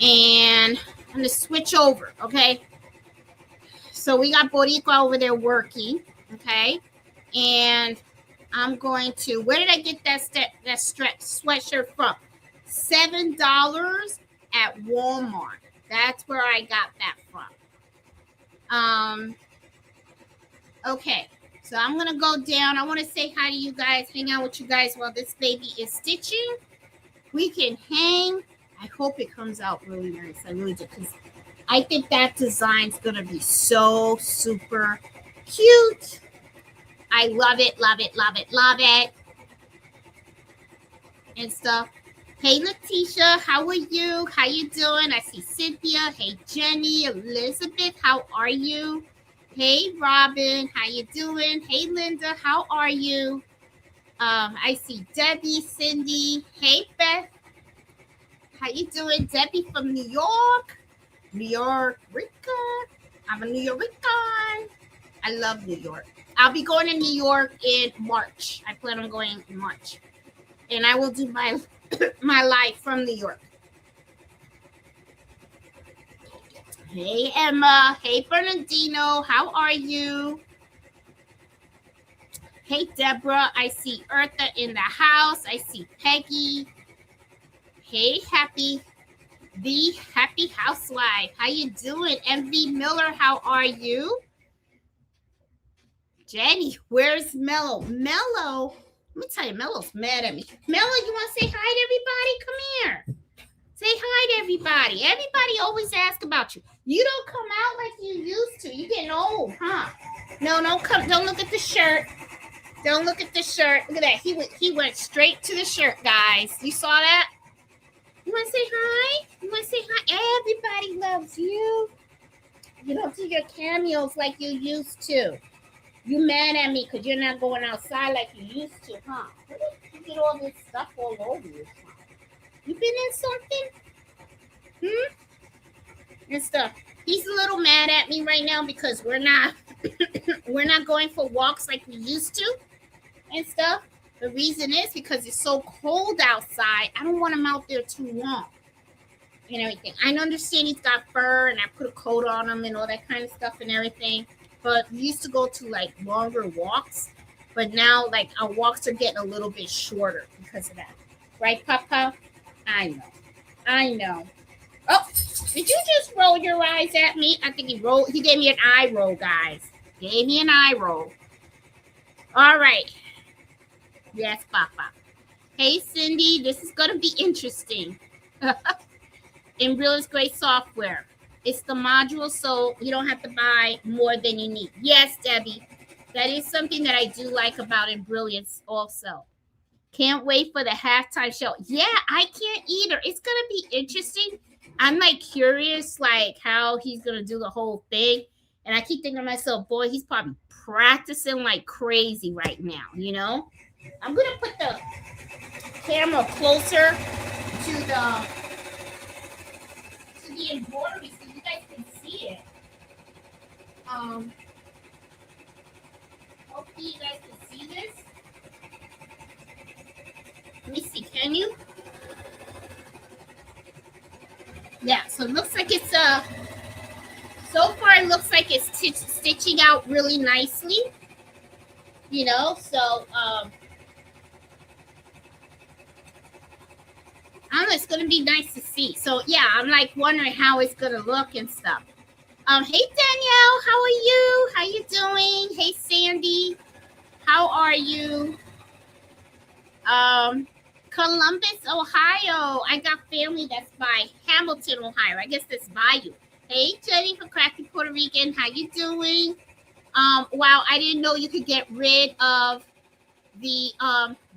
and I'm gonna switch over. Okay, so we got Boricua over there working. Okay, and I'm going to, where did I get that sweatshirt from? $7 at Walmart. That's where I got that from. Okay, so I'm gonna go down. I want to say hi to you guys, hang out with you guys while this baby is stitching. We can hang. I hope it comes out really nice. I really do, because I think that design's gonna be so super cute. I love it, love it, love it, love it. And stuff. Hey, Letitia, how are you? How you doing? I see Cynthia. Hey, Jenny, Elizabeth, how are you? Hey, Robin, how you doing? Hey, Linda, how are you? I see Debbie, Cindy. Hey, Beth, how you doing? Debbie from New York. New York, Rica. I'm a New Yorican. I love New York. I'll be going to New York in March. I plan on going in March. And I will do my life from New York. Hey, Emma. Hey, Bernardino. How are you? Hey, Deborah. I see Eartha in the house. I see Peggy. Hey, the happy housewife. How you doing? MV Miller, how are you? Jenny, where's Mello? Mello, let me tell you, Mello's mad at me. Mello, you want to say hi to everybody? Come here. Say hi to everybody. Everybody always asks about you. You don't come out like you used to. You're getting old, huh? No, don't look at the shirt. Don't look at the shirt. Look at that. He went straight to the shirt, guys. You saw that? You want to say hi? You want to say hi? Everybody loves you. You don't do your cameos like you used to. You mad at me because you're not going outside like you used to, huh? Where did you get all this stuff all over you? You been in something? And stuff. He's a little mad at me right now because we're not going for walks like we used to and stuff. The reason is because it's so cold outside. I don't want him out there too long and everything. I understand he's got fur and I put a coat on him and all that kind of stuff and everything. But we used to go to like longer walks, but now like our walks are getting a little bit shorter because of that. Right, Papa? I know. Oh, did you just roll your eyes at me? I think he gave me an eye roll, guys. Gave me an eye roll. All right. Yes, Papa. Hey, Cindy, this is going to be interesting. Embrilliance Embroidery Software. It's the module, so you don't have to buy more than you need. Yes, Debbie. That is something that I do like about Embrilliance also. Can't wait for the halftime show. Yeah, I can't either. It's going to be interesting. I'm like curious like how he's going to do the whole thing. And I keep thinking to myself, boy, he's probably practicing like crazy right now, you know? I'm going to put the camera closer to the embroidery so you guys can see it. Hopefully you guys can see this. Let me see, can you? Yeah, so it looks like it's so far it looks like it's stitching out really nicely. You know, so I don't know, it's gonna be nice to see. So yeah, I'm like wondering how it's gonna look and stuff. Hey Danielle, how are you? How you doing? Hey Sandy, how are you? Columbus, Ohio. I got family that's by Hamilton, Ohio. I guess that's by you. Hey Jenny from Crafty Puerto Rican, how you doing? Wow, I didn't know you could get rid of the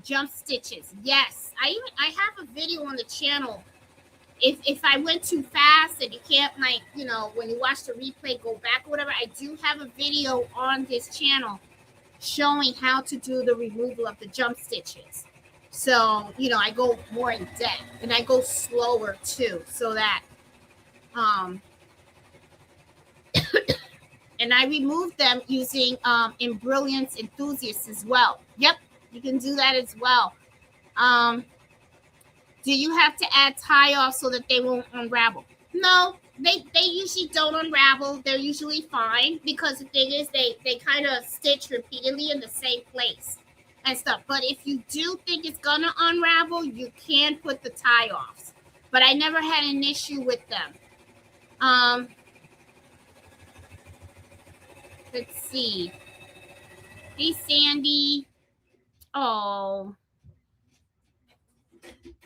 jump stitches. Yes, I have a video on the channel. If I went too fast and you can't, like, you know, when you watch the replay, go back or whatever, I do have a video on this channel showing how to do the removal of the jump stitches. So, you know, I go more in depth and I go slower too, so that and I remove them using Embrilliance Enthusiast as well. Yep, you can do that as well. Um, do you have to add tie off so that they won't unravel? No, they usually don't unravel. They're usually fine because the thing is they kind of stitch repeatedly in the same place and stuff. But if you do think it's gonna unravel, you can put the tie offs. But I never had an issue with them. Let's see. Hey Sandy. Oh.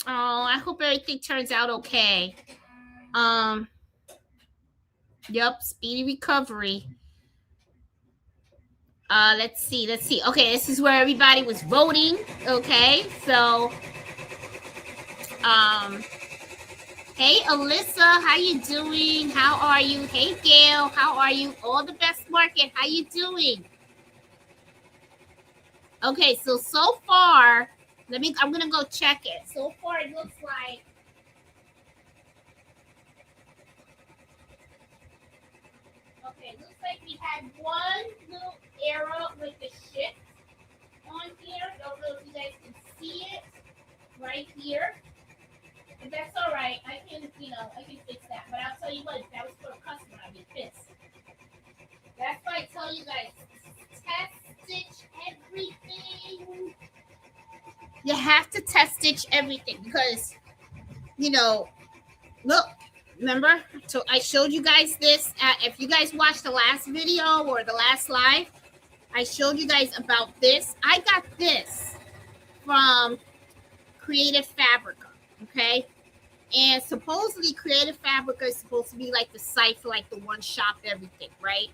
Oh, I hope everything turns out okay. Yep, speedy recovery. Let's see. Okay, this is where everybody was voting. Okay, so hey Alyssa, how you doing? How are you? Hey Gail, how are you? All the best market, how you doing? Okay, so far, I'm gonna go check it. So far it looks like we had one little arrow with the shift on here. Don't know if you guys can see it right here. But that's all right. I can fix that. But I'll tell you what, if that was for a customer, I'd be pissed. That's why I tell you guys, test stitch everything. You have to test stitch everything because, you know, look, remember? So I showed you guys this. If you guys watched the last video or the last live, I showed you guys about this. I got this from Creative Fabrica, okay? And supposedly Creative Fabrica is supposed to be like the site for like the one shop everything, right?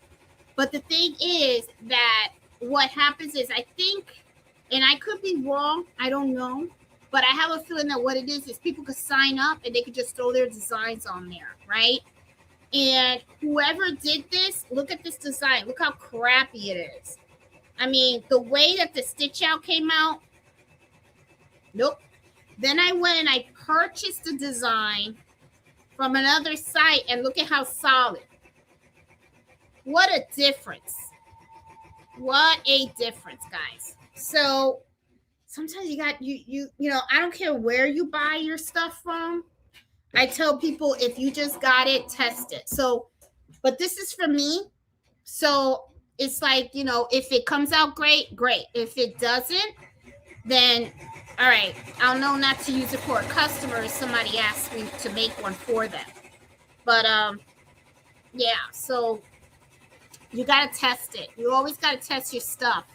But the thing is that what happens is I think, and I could be wrong, I don't know, but I have a feeling that what it is people could sign up and they could just throw their designs on there, right? And whoever did this, look at this design. Look how crappy it is. I mean, the way that the stitch out came out, nope. Then I went and I purchased the design from another site and look at how solid. What a difference. What a difference, guys. So sometimes you got you know, I don't care where you buy your stuff from. I tell people if you just got it, test it. So, but this is for me. So it's like, you know, if it comes out great, great. If it doesn't, then all right, I'll know not to use it for a customer if somebody asks me to make one for them. But yeah, so you gotta test it. You always gotta test your stuff.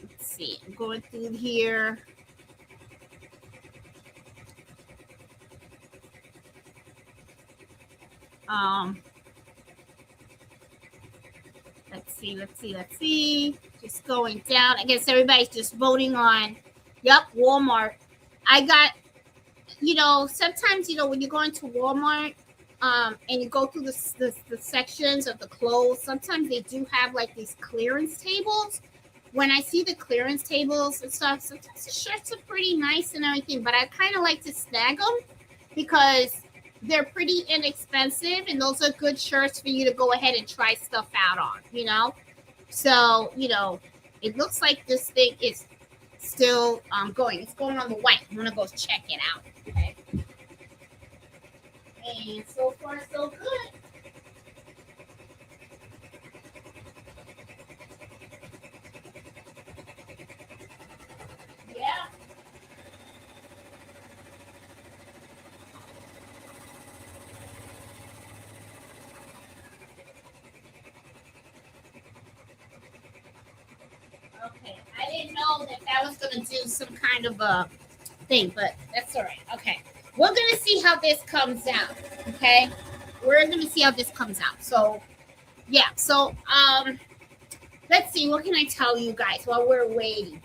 Let's see. I'm going through here. Let's see. Just going down. I guess everybody's just voting on, yep, Walmart. I got, you know, sometimes, you know, when you go into Walmart and you go through the sections of the clothes, sometimes they do have like these clearance tables. When I see the clearance tables and stuff, sometimes the shirts are pretty nice and everything, but I kind of like to snag them because they're pretty inexpensive and those are good shirts for you to go ahead and try stuff out on, you know? So, you know, it looks like this thing is still going. It's going on the white. I'm going to go check it out. Okay. And so far, so good. Yeah. Okay. I didn't know that was going to do some kind of a thing, but that's all right. Okay. We're going to see how this comes out. Okay. We're going to see how this comes out. So, yeah. So, let's see. What can I tell you guys while we're waiting?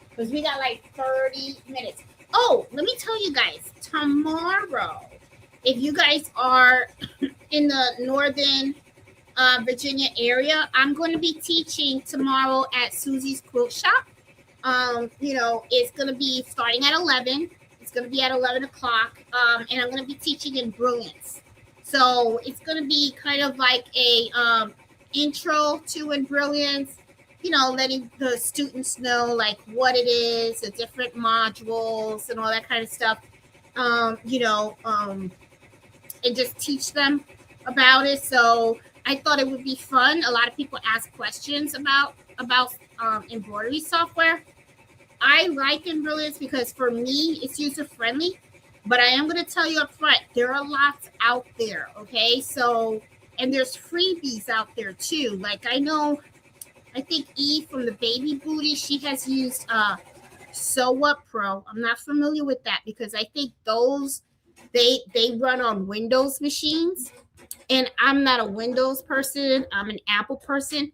Because we got like 30 minutes. Oh, let me tell you guys. Tomorrow, if you guys are in the northern Virginia area. I'm going to be teaching tomorrow at Susie's Quilt Shop. It's going to be starting at 11. It's going to be at 11 o'clock. And I'm going to be teaching in Brilliance. So it's going to be kind of like a intro to Embrilliance, letting the students know like what it is, the different modules and all that kind of stuff. And just teach them about it. So I thought it would be fun. A lot of people ask questions about embroidery software. I like Embrilliance because for me it's user friendly. But I am going to tell you up front, there are lots out there. Okay, so and there's freebies out there too. Like I think Eve from the Baby Booty, she has used Sew Up Pro. I'm not familiar with that because I think those they run on Windows machines, and I'm not a Windows person. I'm an Apple person,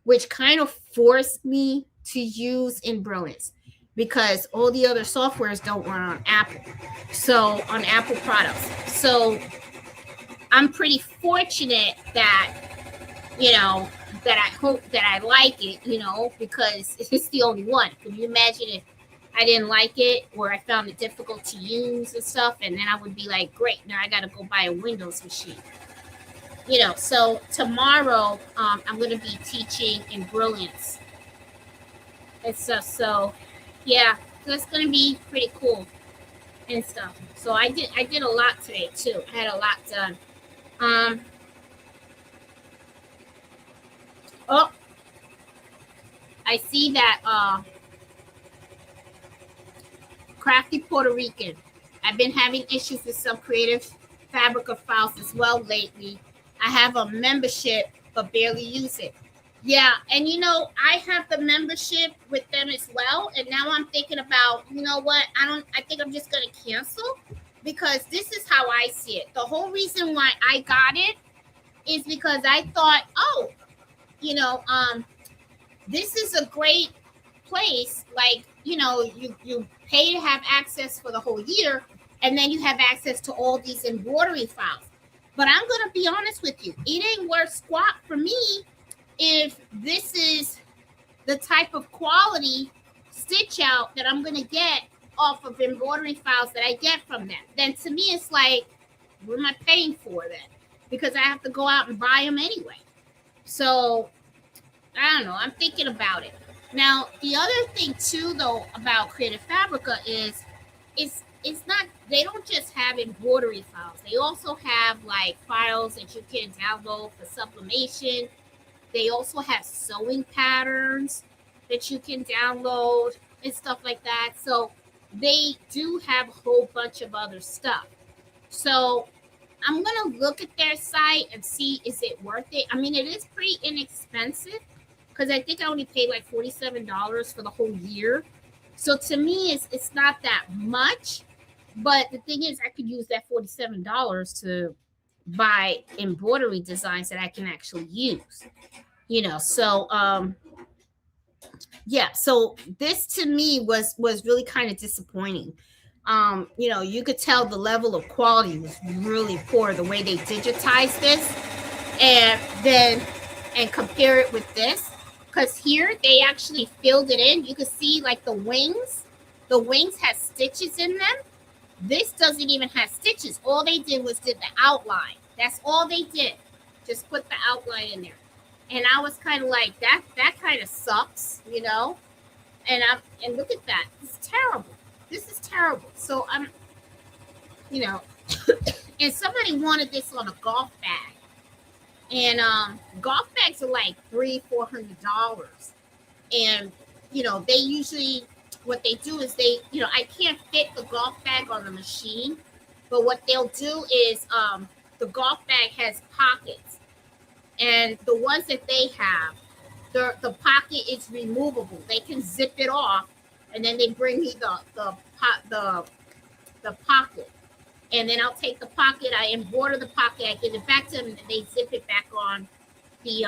which kind of forced me to use Embrilliance because all the other softwares don't run on Apple. So on Apple products. So I'm pretty fortunate that that I hope that I like it, because it's the only one. Can you imagine if I didn't like it or I found it difficult to use and stuff, and then I would be like, great, now I got to go buy a Windows machine. So tomorrow I'm going to be teaching in Brilliance. So yeah, that's going to be pretty cool and stuff. So I did a lot today too. I had a lot done. Oh, I see that Crafty Puerto Rican. I've been having issues with some creative fabric files as well lately. I have a membership but barely use it. Yeah, and I have the membership with them as well. And now I'm thinking about, what? I think I'm just gonna cancel because this is how I see it. The whole reason why I got it is because I thought, oh, this is a great place. Like, you pay to have access for the whole year, and then you have access to all these embroidery files. But I'm gonna be honest with you, it ain't worth squat for me if this is the type of quality stitch out that I'm gonna get off of embroidery files that I get from them. Then to me, it's like, what am I paying for then? Because I have to go out and buy them anyway. So I don't know. I'm thinking about it. Now, the other thing too, though, about Creative Fabrica is it's not, they don't just have embroidery files. They also have like files that you can download for sublimation. They also have sewing patterns that you can download and stuff like that. So they do have a whole bunch of other stuff. So I'm gonna look at their site and see, is it worth it? I mean, it is pretty inexpensive because I think I only paid like $47 for the whole year. So to me, it's not that much. But the thing is, I could use that $47 to buy embroidery designs that I can actually use. So yeah. So this to me was really kind of disappointing. You could tell the level of quality was really poor the way they digitized this, and compare it with this, because here they actually filled it in. You can see like the wings. The wings has stitches in them. This doesn't even have stitches. All they did was did the outline. That's all they did. Just put the outline in there. And I was kind of like, that kind of sucks. And look at that. It's terrible. This is terrible. So you know, and somebody wanted this on a golf bag. And golf bags are like $300-$400. And they usually, what they do is I can't fit the golf bag on the machine, but what they'll do is the golf bag has pockets, and the ones that they have, the pocket is removable. They can zip it off, and then they bring me the pocket, and then I'll take the pocket, I embroider the pocket, I give it back to them, and they zip it back on the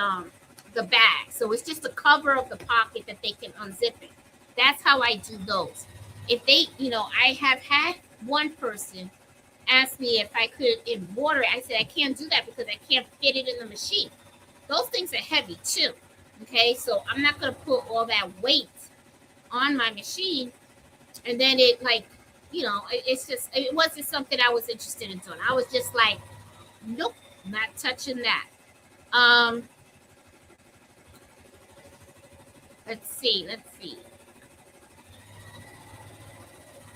bag. So it's just the cover of the pocket that they can unzip it. That's how I do those. If they, I have had one person asked me if I could embroider it. I said I can't do that because I can't fit it in the machine. Those things are heavy too. Okay, so I'm not gonna put all that weight on my machine, and then it like, it's just it wasn't something I was interested in doing. I was just like, nope, not touching that. Um, let's see.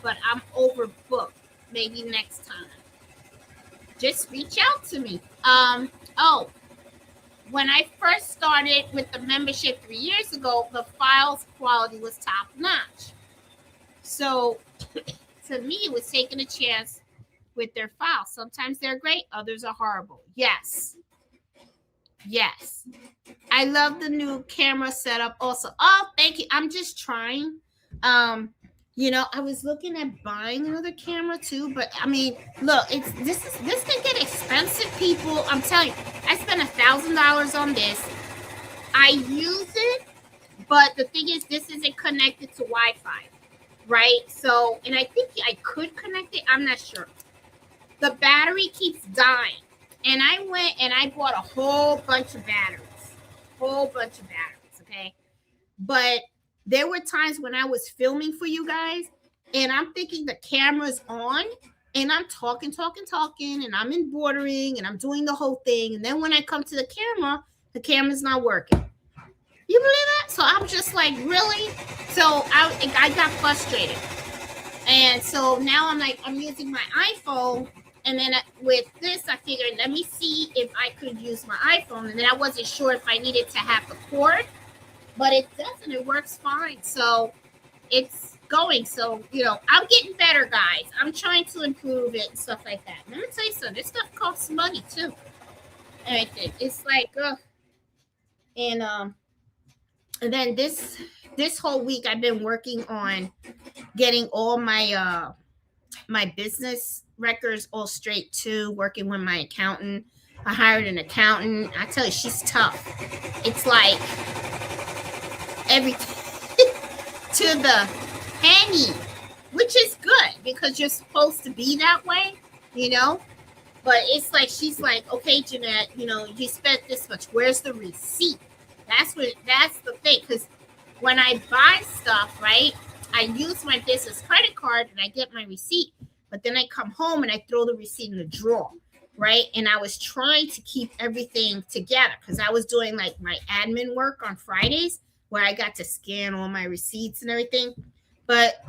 But I'm overbooked. Maybe next time. Just reach out to me. Oh, when I first started with the membership 3 years ago, the files quality was top notch. So to me, it was taking a chance with their files. Sometimes they're great, others are horrible. Yes. Yes. I love the new camera setup also. Oh, thank you. I'm just trying. I was looking at buying another camera too, but I mean, look, this can get expensive, people. I'm telling you, I spent $1,000 on this. I use it, but the thing is, this isn't connected to Wi-Fi, right? So, and I think I could connect it. I'm not sure. The battery keeps dying, and I went and I bought a whole bunch of batteries. Okay, but there were times when I was filming for you guys and I'm thinking the camera's on and I'm talking, and I'm embroidering and I'm doing the whole thing, and then when I come to the camera's not working. You believe that? So I'm just like, really? So I got frustrated, and so now I'm using my iPhone. And then with this, I figured, let me see if I could use my iPhone. And then I wasn't sure if I needed to have the cord, but it doesn't. It works fine. So it's going. So, I'm getting better, guys. I'm trying to improve it and stuff like that. Let me tell you something. This stuff costs money, too. Everything. It's like, and then this whole week, I've been working on getting all my business records all straight too, working with my accountant. I hired an accountant. I tell you, she's tough. It's like everything to the penny, which is good because you're supposed to be that way, you know. But it's like she's like, okay, Jeanette, you spent this much. Where's the receipt? That's the thing. Because when I buy stuff, right, I use my business credit card and I get my receipt. But then I come home and I throw the receipt in the drawer, right? And I was trying to keep everything together because I was doing like my admin work on Fridays where I got to scan all my receipts and everything. But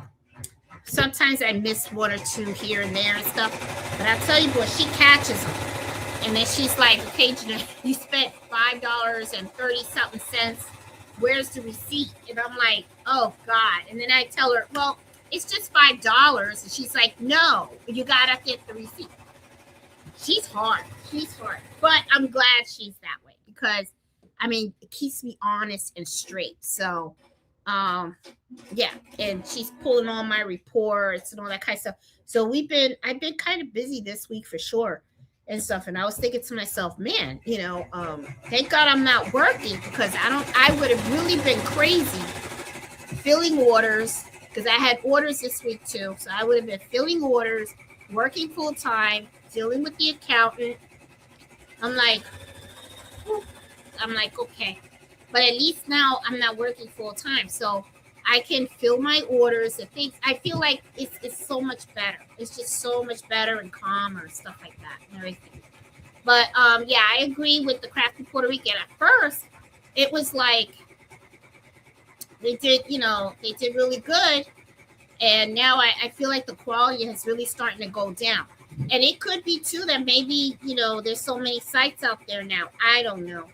sometimes I miss one or two here and there and stuff. But I tell you, boy, she catches them. And then she's like, okay, Jeanette, you spent $5.30-something. Where's the receipt? And I'm like, oh, God. And then I tell her, well, it's just $5. And she's like, no, you gotta get the receipt. She's hard. But I'm glad she's that way because, it keeps me honest and straight. So, yeah. And she's pulling all my reports and all that kind of stuff. So I've been kind of busy this week for sure and stuff. And I was thinking to myself, man, thank God I'm not working because I would have really been crazy filling orders. Because I had orders this week too. So I would have been filling orders, working full time, dealing with the accountant. I'm like, okay. But at least now I'm not working full time. So I can fill my orders and things. I feel like it's so much better. It's just so much better and calmer and stuff like that and everything. But yeah, I agree with the Crafty Puerto Rican. At first, it was like, they did really good. And now I feel like the quality is really starting to go down. And it could be too that maybe, there's so many sites out there now. I don't know.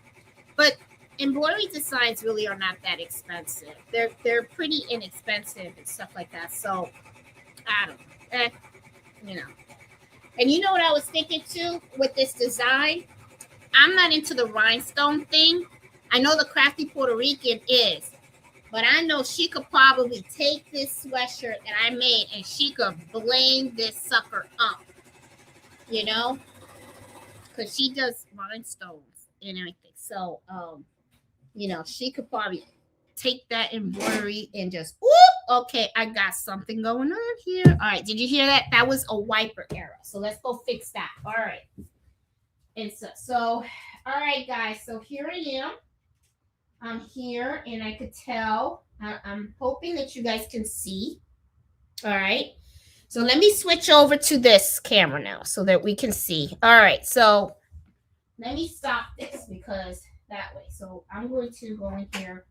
But embroidery designs really are not that expensive. They're pretty inexpensive and stuff like that. So I don't know. And you know what I was thinking too with this design? I'm not into the rhinestone thing. I know the Crafty Puerto Rican is. But I know she could probably take this sweatshirt that I made and she could bling this sucker up, because she does rhinestones and everything. So, she could probably take that embroidery and just whoop, Okay, I got something going on here. All right, did you hear that? That was a wiper error. So let's go fix that. All right. And so all right, guys. So here I am. I'm here, and I could tell. I'm hoping that you guys can see. All right. So let me switch over to this camera now so that we can see. All right. So let me stop this because that way. So I'm going to go in here.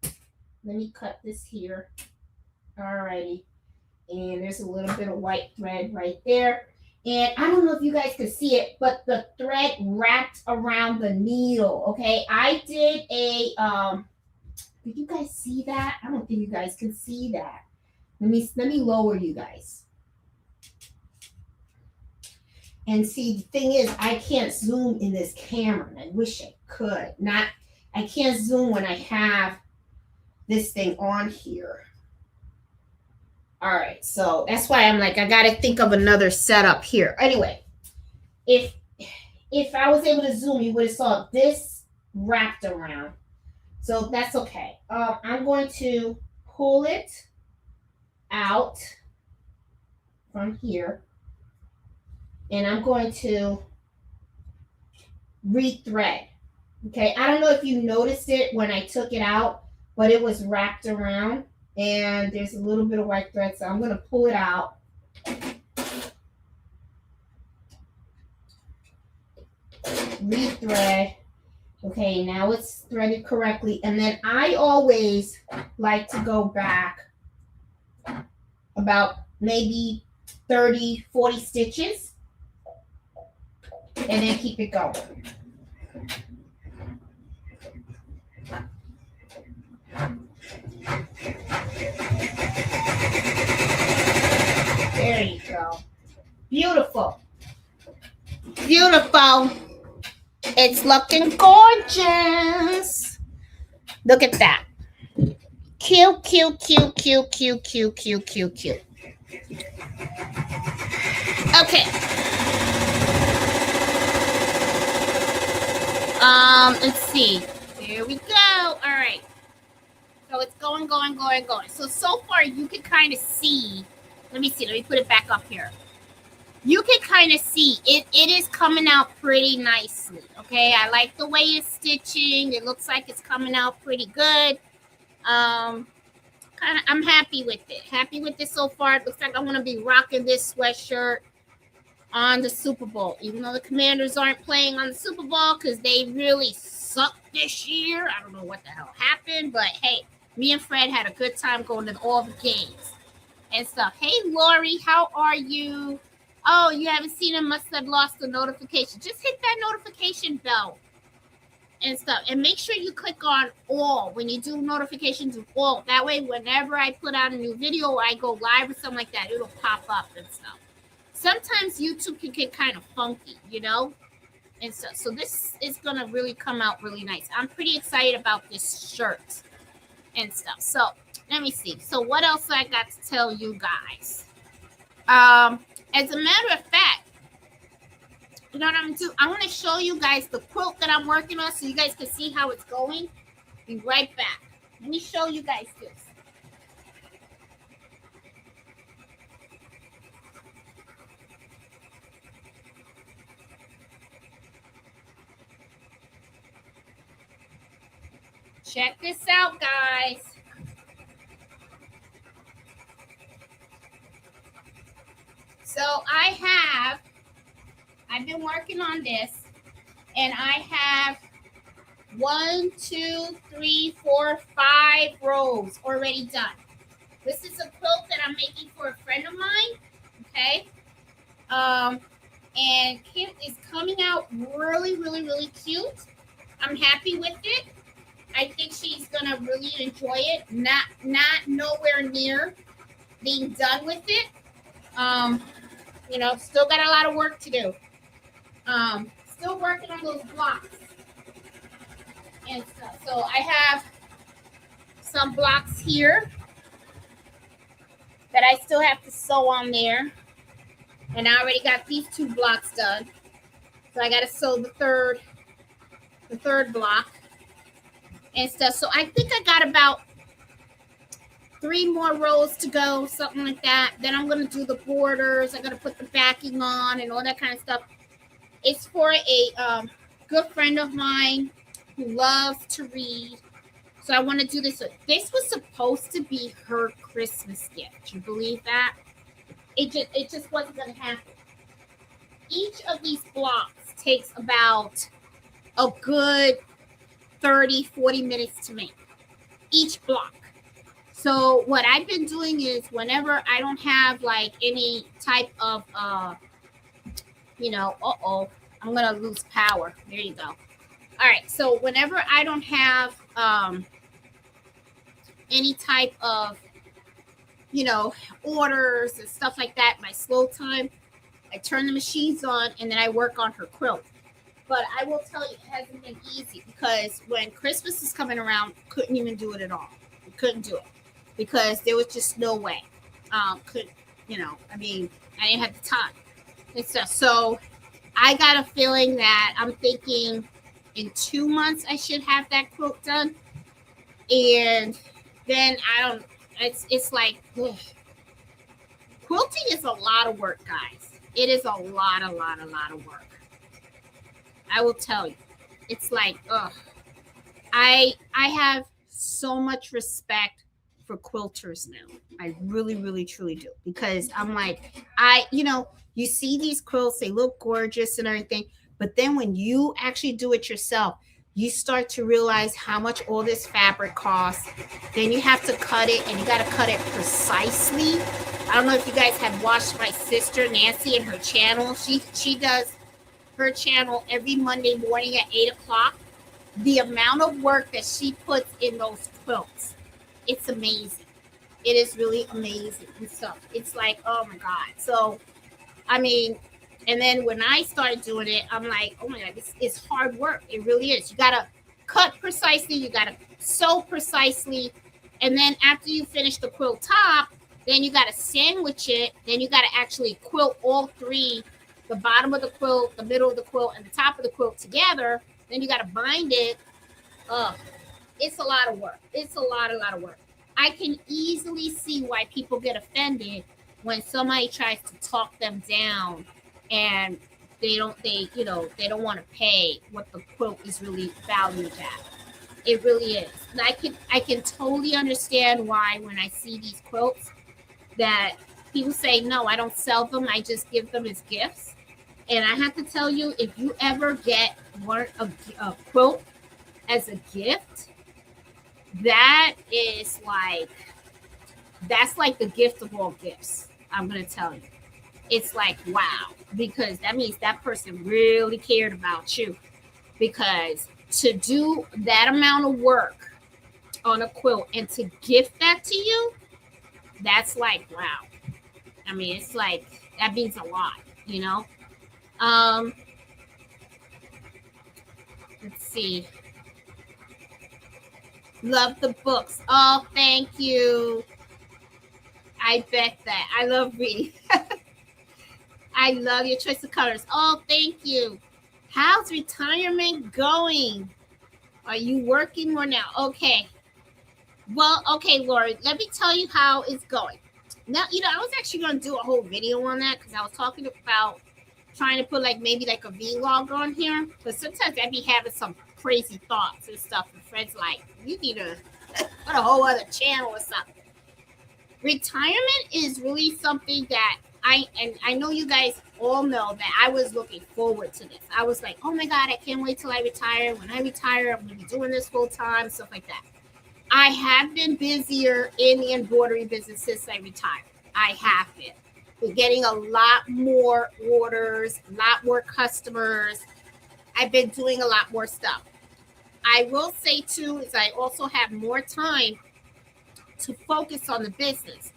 Let me cut this here. All righty. And there's a little bit of white thread right there. And I don't know if you guys can see it, but the thread wrapped around the needle. Okay. I did a, did you guys see that? I don't think you guys can see that. Let me lower you guys. And see, the thing is, I can't zoom in this camera, and I wish I could. I can't zoom when I have this thing on here. All right, so that's why I'm like, I got to think of another setup here. Anyway, if I was able to zoom, you would have saw this wrapped around. So that's okay. I'm going to pull it out from here. And I'm going to rethread. Okay, I don't know if you noticed it when I took it out, but it was wrapped around and there's a little bit of white thread. So I'm going to pull it out. Rethread. Okay, now it's threaded correctly. And then I always like to go back about maybe 30, 40 stitches. And then keep it going. There you go. Beautiful. Beautiful. It's looking gorgeous. Look at that. Cute, cute, cute, cute, cute, cute, cute, cute, cute. Okay. Let's see. There we go. All right. So it's going. So far you can kind of see. Let me see. Let me put it back up here. You can kind of see it is coming out pretty nicely. Okay. I like the way it's stitching. It looks like it's coming out pretty good. I'm happy with it. Happy with it so far. It looks like I'm going to be rocking this sweatshirt on the Super Bowl, even though the Commanders aren't playing on the Super Bowl because they really sucked this year. I don't know what the hell happened, but hey, me and Fred had a good time going to all the games and stuff. Hey, Lori, how are you? Oh, you haven't seen him, must have lost the notification. Just hit that notification bell and stuff. And make sure you click on all when you do notifications of all. That way, whenever I put out a new video or I go live or something like that, it'll pop up and stuff. Sometimes YouTube can get kind of funky, you know? And so this is going to really come out really nice. I'm pretty excited about this shirt and stuff. So let me see. So what else I got to tell you guys? As a matter of fact, you know what I'm going to do? I'm going to show you guys the quilt that I'm working on so you guys can see how it's going. Be right back. Let me show you guys this. Check this out, guys. So I've been working on this, and I have 1, 2, 3, 4, 5 rows already done. This is a quilt that I'm making for a friend of mine, okay? And Kim is coming out really, really, really cute. I'm happy with it. I think she's gonna really enjoy it. Not nowhere near being done with it. You know, still got a lot of work to do. Still working on those blocks and stuff. So I have some blocks here that I still have to sew on there. And I already got these 2 blocks done. So I gotta sew the third block and stuff. So I think I got about 3 more rows to go, something like that. Then I'm going to do the borders. I got to put the backing on and all that kind of stuff. It's for a good friend of mine who loves to read. So I want to do this. This was supposed to be her Christmas gift. Do you believe that? It just wasn't going to happen. Each of these blocks takes about a good 30-40 minutes to make. Each block. So what I've been doing is whenever I don't have like any type of I'm gonna lose power. There you go. All right, so whenever I don't have any type of orders and stuff like that, my slow time, I turn the machines on and then I work on her quilt. But I will tell you, it hasn't been easy because when Christmas is coming around, couldn't even do it at all. We couldn't do it because there was just no way. I didn't have the time and stuff. So I got a feeling that I'm thinking in 2 months I should have that quilt done. And then it's like, ugh. Quilting is a lot of work, guys. It is a lot of work. I will tell you. It's like, ugh. I have so much respect for quilters now. I really, really, truly do. Because I'm like, you see these quilts, they look gorgeous and everything. But then when you actually do it yourself, you start to realize how much all this fabric costs. Then you have to cut it, and you got to cut it precisely. I don't know if you guys have watched my sister Nancy and her channel. She does her channel every Monday morning at 8 o'clock. The amount of work that she puts in those quilts, it's amazing. It is really amazing and stuff. It's like, oh my God. So, and then when I started doing it, I'm like, oh my God, this is hard work. It really is. You got to cut precisely. You got to sew precisely. And then after you finish the quilt top, then you got to sandwich it. Then you got to actually quilt all three, the bottom of the quilt, the middle of the quilt, and the top of the quilt together. Then you got to bind it. It's a lot of work. It's a lot of work. I can easily see why people get offended when somebody tries to talk them down and they don't want to pay what the quilt is really valued at. It really is. And I can totally understand why when I see these quilts that people say, no, I don't sell them. I just give them as gifts. And I have to tell you, if you ever get a quilt as a gift, that's like the gift of all gifts. I'm going to tell you. It's like, wow, because that means that person really cared about you. Because to do that amount of work on a quilt and to gift that to you, that's like, wow. It's like, that means a lot, Let's see. Love the books. Oh, thank you. I bet that. I love reading. I love your choice of colors. Oh, thank you. How's retirement going? Are you working more now? Okay. Well, okay, Lori, let me tell you how it's going. Now, I was actually going to do a whole video on that because I was talking about trying to put maybe a vlog on here. But sometimes I be having some crazy thoughts and stuff. And friends like, you need to put a whole other channel or something. Retirement is really something that I know you guys all know that I was looking forward to this. I was like, oh my God, I can't wait till I retire. When I retire, I'm going to be doing this full time, stuff like that. I have been busier in the embroidery business since I retired. I have been. We're getting a lot more orders, a lot more customers. I've been doing a lot more stuff. I will say too, is I also have more time to focus on the business.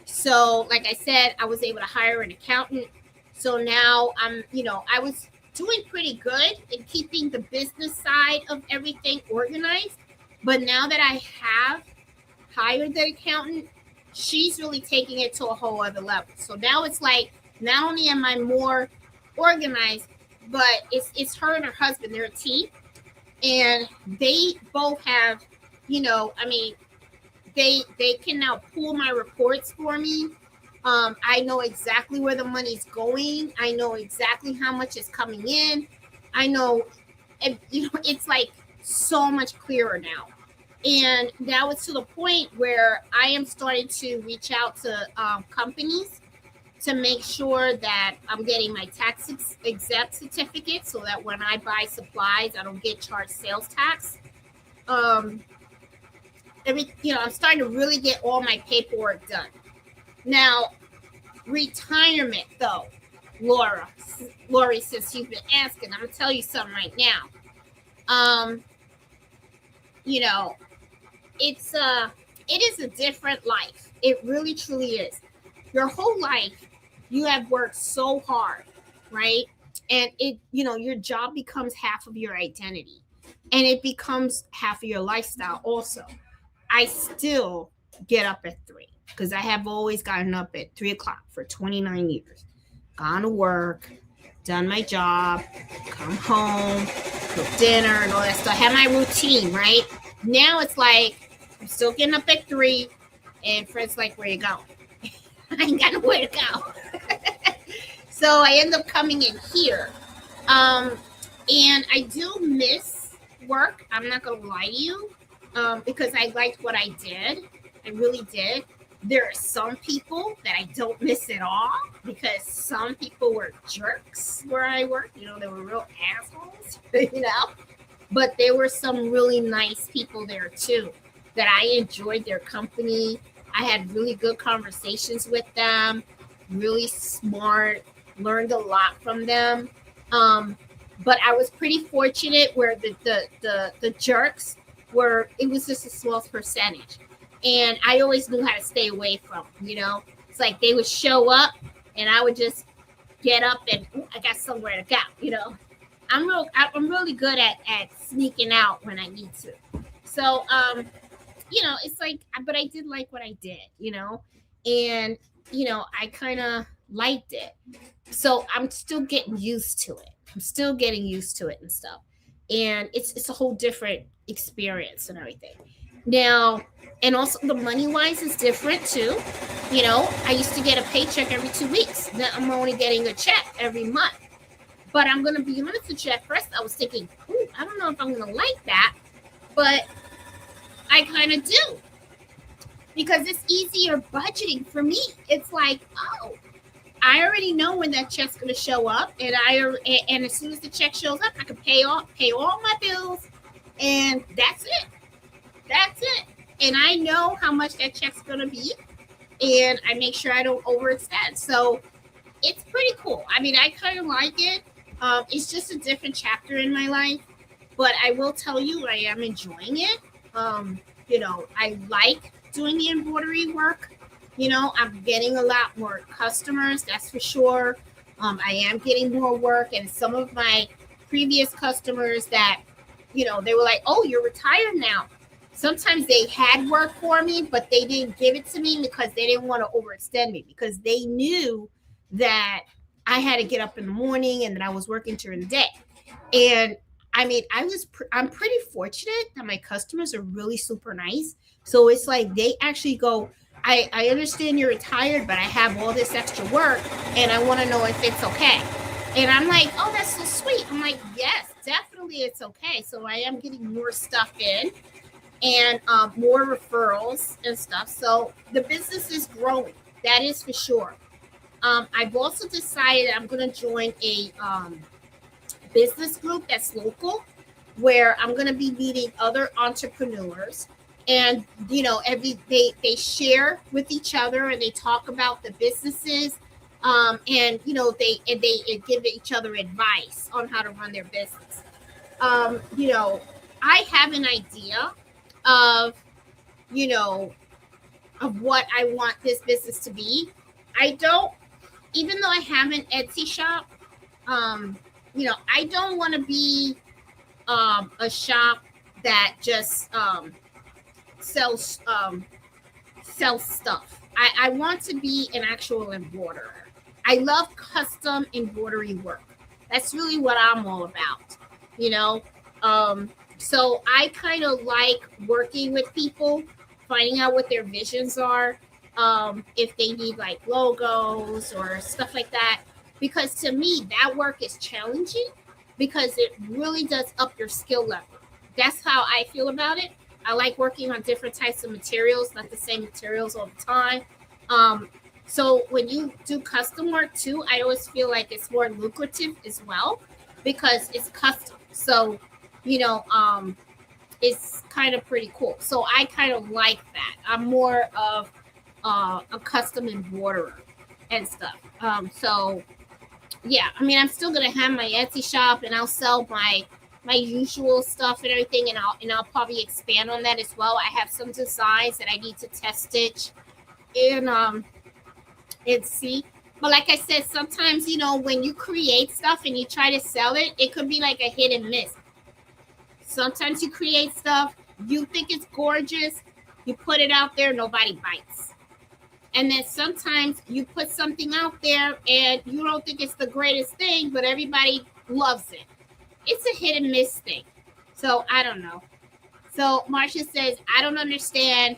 So like I said, I was able to hire an accountant. So now I was doing pretty good in keeping the business side of everything organized. But now that I have hired the accountant, she's really taking it to a whole other level. So now it's like, not only am I more organized, but it's her and her husband. They're a team. And they both have, they can now pull my reports for me. I know exactly where the money's going. I know exactly how much is coming in. I know, it's like so much clearer now. And now it's to the point where I am starting to reach out to companies to make sure that I'm getting my tax exempt certificate so that when I buy supplies, I don't get charged sales tax. Um, I'm starting to really get all my paperwork done. Now, retirement though, Lori, since you've been asking, I'm gonna tell you something right now. Um, you know, it is a different life. It really truly is. Your whole life, you have worked so hard, right? And your job becomes half of your identity, and it becomes half of your lifestyle also. I still get up at 3 because I have always gotten up at 3 o'clock for 29 years. Gone to work, done my job, come home, cook dinner, and all that stuff. I have my routine, right? Now it's like I'm still getting up at 3, and Fred's like, "Where you going?" I ain't got nowhere to go. So I end up coming in here. And I do miss work. I'm not going to lie to you, because I liked what I did. I really did. There are some people that I don't miss at all because some people were jerks where I worked. They were real assholes, But there were some really nice people there too that I enjoyed their company. I had really good conversations with them, really smart, learned a lot from them. But I was pretty fortunate where the jerks it was just a small percentage. And I always knew how to stay away from them, It's like they would show up and I would just get up and I got somewhere to go, I'm really good at sneaking out when I need to. So, it's like, but I did like what I did, and, I kind of liked it. So I'm still getting used to it. I'm still getting used to it and stuff. And it's a whole different experience and everything. Now, and also the money wise is different too. I used to get a paycheck every 2 weeks. Now I'm only getting a check every month. But I'm going to be honest with you, at first I was thinking, I don't know if I'm going to like that, but I kind of do. Because it's easier budgeting for me. It's like, I already know when that check's going to show up, and as soon as the check shows up, I can pay all my bills, and that's it. That's it. And I know how much that check's going to be, and I make sure I don't overextend. So it's pretty cool. I mean, I kind of like it. It's just a different chapter in my life, but I will tell you, I am enjoying it. I like doing the embroidery work. I'm getting a lot more customers, that's for sure. I am getting more work, and some of my previous customers that, they were like, "Oh, you're retired now." Sometimes they had work for me, but they didn't give it to me because they didn't want to overextend me, because they knew that I had to get up in the morning and that I was working during the day. And I mean, I'm pretty fortunate that my customers are really super nice. So it's like they actually go, I understand you're retired, but I have all this extra work and I want to know if it's okay. And I'm like, "Oh, that's so sweet." I'm like, "Yes, definitely it's okay." So I am getting more stuff in, and more referrals and stuff. So the business is growing. That is for sure. I've also decided I'm going to join a business group that's local, where I'm going to be meeting other entrepreneurs, and they share with each other and they talk about the businesses, and they give each other advice on how to run their business. I have an idea of of what I want this business to be. I don't, even though I have an Etsy shop, I don't want to be a shop that just sells stuff. I want to be an actual embroiderer. I love custom embroidery work. That's really what I'm all about, So I kind of like working with people finding out what their visions are, if they need like logos or stuff like that. Because to me, that work is challenging because it really does up your skill level. That's how I feel about it. I like working on different types of materials, not the same materials all the time. Um, so when you do custom work too, I always feel like it's more lucrative as well because it's custom. So, you know, it's kind of pretty cool. So I kind of like that. I'm more of a custom embroiderer and stuff. So yeah, I mean, I'm still gonna have my Etsy shop, and I'll sell my usual stuff and everything, and I'll probably expand on that as well. I have some designs that I need to test stitch and see. But like I said, sometimes when you create stuff and you try to sell it, it could be like a hit and miss. Sometimes you create stuff, you think it's gorgeous, you put it out there, nobody bites. And then sometimes you put something out there and you don't think it's the greatest thing, but everybody loves it. It's a hit and miss thing. So I don't know. So Marcia says, I don't understand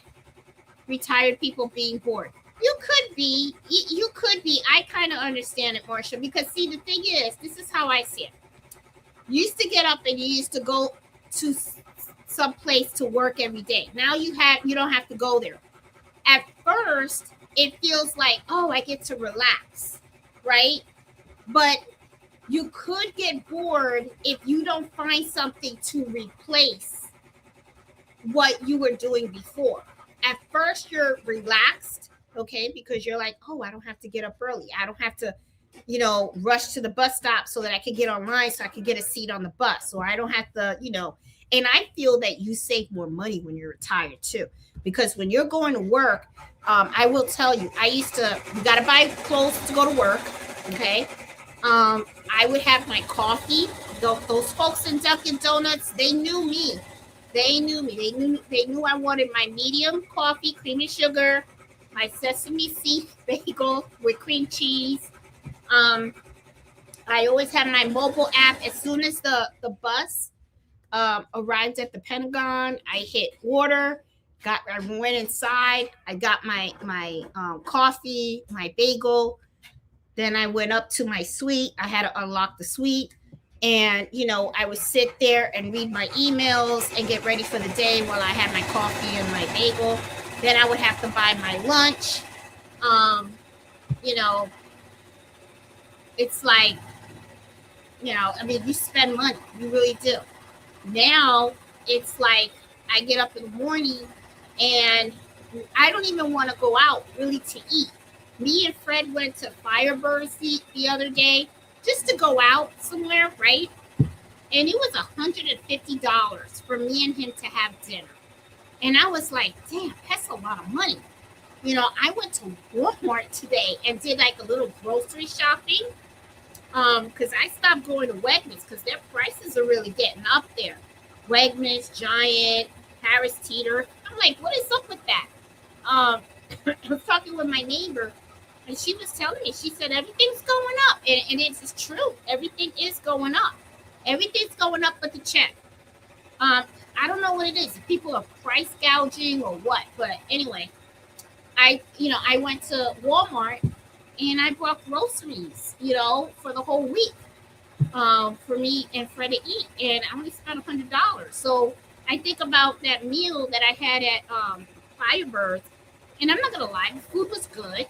retired people being bored. You could be. You could be. I kind of understand it, Marcia, because see, the thing is, this is how I see it. You used to get up and you used to go to some place to work every day. Now you don't have to go there. At first, it feels like, oh, I get to relax, right? But you could get bored if you don't find something to replace what you were doing before. At first, you're relaxed, okay, because you're like, oh, I don't have to get up early. I don't have to, rush to the bus stop so that I can get online so I can get a seat on the bus, or I don't have to, and I feel that you save more money when you're retired too, because when you're going to work, I will tell you, you got to buy clothes to go to work, okay? I would have my coffee. Those folks in Dunkin' Donuts, they knew me. They knew me. They knew I wanted my medium coffee, cream and sugar, my sesame seed bagel with cream cheese. I always have my mobile app. As soon as the bus arrived at the Pentagon, I hit order. I went inside. I got my coffee, my bagel. Then I went up to my suite. I had to unlock the suite. And, I would sit there and read my emails and get ready for the day while I had my coffee and my bagel. Then I would have to buy my lunch. It's like, I mean, you spend money. You really do. Now, it's like I get up in the morning and I don't even want to go out really to eat. Me and Fred went to Firebirds the other day just to go out somewhere, right? And it was $150 for me and him to have dinner. And I was like, damn, that's a lot of money. I went to Walmart today and did like a little grocery shopping because I stopped going to Wegmans because their prices are really getting up there. Wegmans, Giant, Harris Teeter. I'm like, what is up with that? I was talking with my neighbor, and she was telling me, she said, everything's going up. And it's true. Everything is going up. Everything's going up but the check. I don't know what it is. If people are price gouging or what. But anyway, I went to Walmart and I bought groceries, for the whole week for me and Fred to eat. And I only spent $100. So I think about that meal that I had at Firebirds. And I'm not going to lie, the food was good.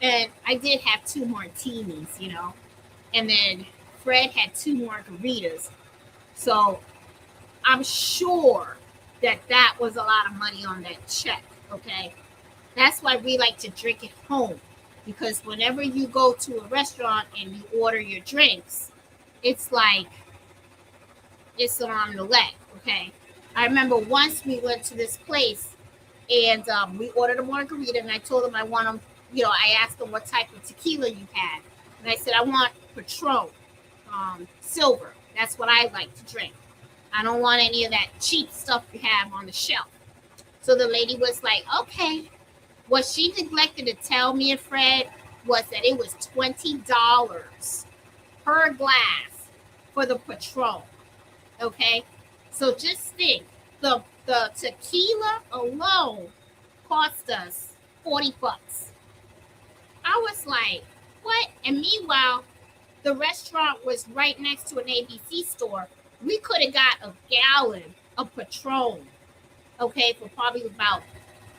And I did have 2 martinis, and then Fred had 2 margaritas. So I'm sure that was a lot of money on that check, okay? That's why we like to drink at home, because whenever you go to a restaurant and you order your drinks, it's like it's an arm and a leg, okay? I remember once we went to this place and we ordered a margarita, and I told them I want them. I asked them what type of tequila you had. And I said, I want Patron, silver. That's what I like to drink. I don't want any of that cheap stuff you have on the shelf. So the lady was like, okay. What she neglected to tell me and Fred was that it was $20 per glass for the Patron. Okay? So just think, The tequila alone cost us 40 bucks. I was like, what? And meanwhile, the restaurant was right next to an ABC store. We could have got a gallon of Patron, okay, for probably about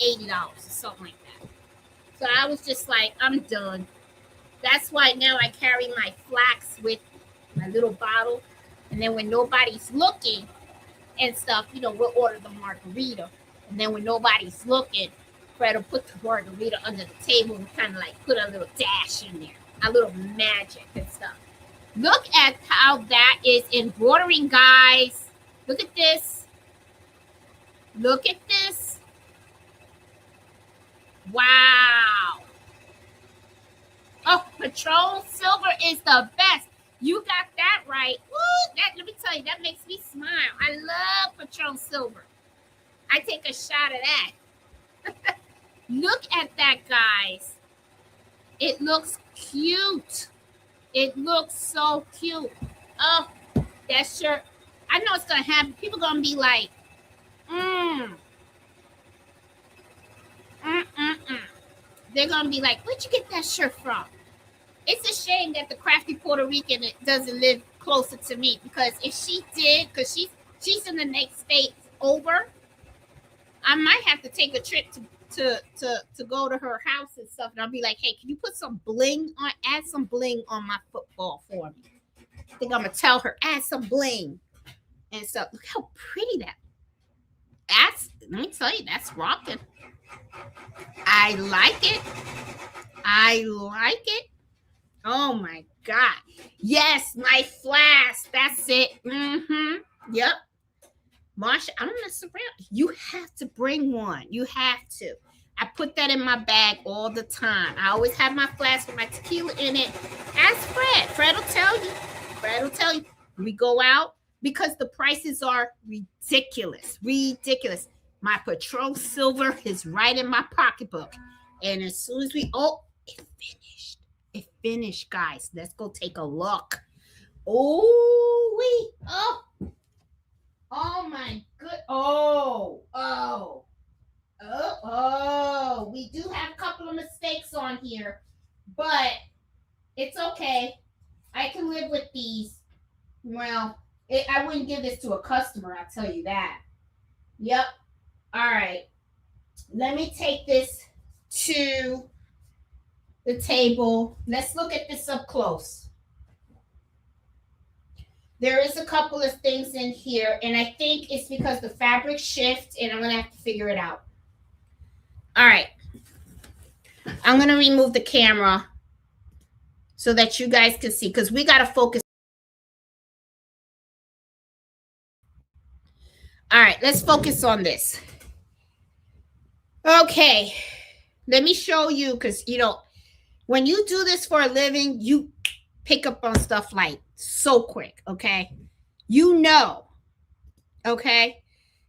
$80 or something like that. So I was just like, I'm done. That's why now I carry my flax with my little bottle. And then when nobody's looking and stuff, we'll order the margarita. And then when nobody's looking, Fred will put the margarita under the table and kind of like put a little dash in there, a little magic and stuff. Look at how that is embroidering, guys. Look at this. Look at this. Wow. Oh, Patron Silver is the best. You got that right. Woo, let me tell you, that makes me smile. I love Patron Silver. I take a shot of that. Look at that, guys. It looks cute. It looks so cute. Oh, that shirt. I know it's going to happen. People going to be like, They're going to be like, where'd you get that shirt from? It's a shame that the crafty Puerto Rican doesn't live closer to me, because if she did, because she's in the next state over, I might have to take a trip to go to her house and stuff, and I'll be like, hey, can you put some bling on, add some bling on my football for me? I think I'm gonna tell her, add some bling and stuff. Look how pretty that's, let me tell you, that's rocking. I like it. I like it. Oh my God. Yes, my flask. That's it. Yep. Marsha, I'm gonna surround. You have to bring one. You have to. I put that in my bag all the time. I always have my flask with my tequila in it. Ask Fred. Fred will tell you. Fred will tell you. We go out because the prices are ridiculous. Ridiculous. My Patron Silver is right in my pocketbook. And as soon as it finished. It finished, guys. Let's go take a look. Oh, oh my good. We do have a couple of mistakes on here, but it's okay. I can live with these. Well, I wouldn't give this to a customer, I'll tell you that. Yep. All right. Let me take this to the table. Let's look at this up close. There is a couple of things in here, and I think it's because the fabric shift, and I'm going to have to figure it out. All right. I'm going to remove the camera so that you guys can see, because we got to focus. All right, let's focus on this. Okay. Let me show you, because, when you do this for a living, you pick up on stuff like so quick, okay? Okay?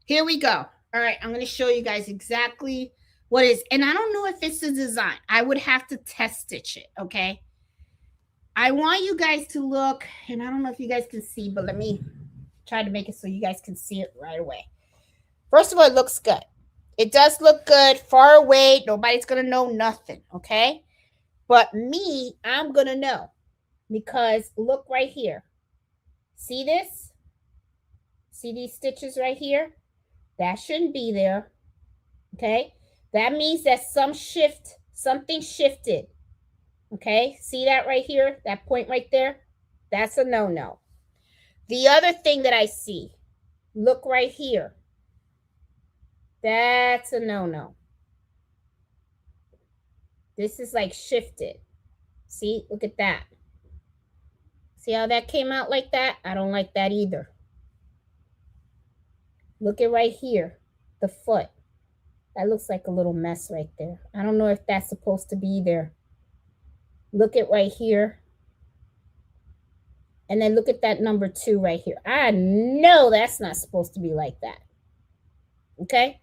Here we go. All right, I'm going to show you guys exactly what is, and I don't know if it's a design. I would have to test stitch it, okay? I want you guys to look, and I don't know if you guys can see, but let me try to make it so you guys can see it right away. First of all, it looks good. It does look good. Far away, nobody's going to know nothing, okay? But me, I'm going to know, because look right here. See this? See these stitches right here? That shouldn't be there, okay? That means that something shifted, okay? See that right here? That point right there? That's a no-no. The other thing that I see, look right here. That's a no-no. This is like shifted. See, look at that. See how that came out like that? I don't like that either. Look at right here, the foot. That looks like a little mess right there. I don't know if that's supposed to be there. Look at right here. And then look at that number 2 right here. I know that's not supposed to be like that. Okay?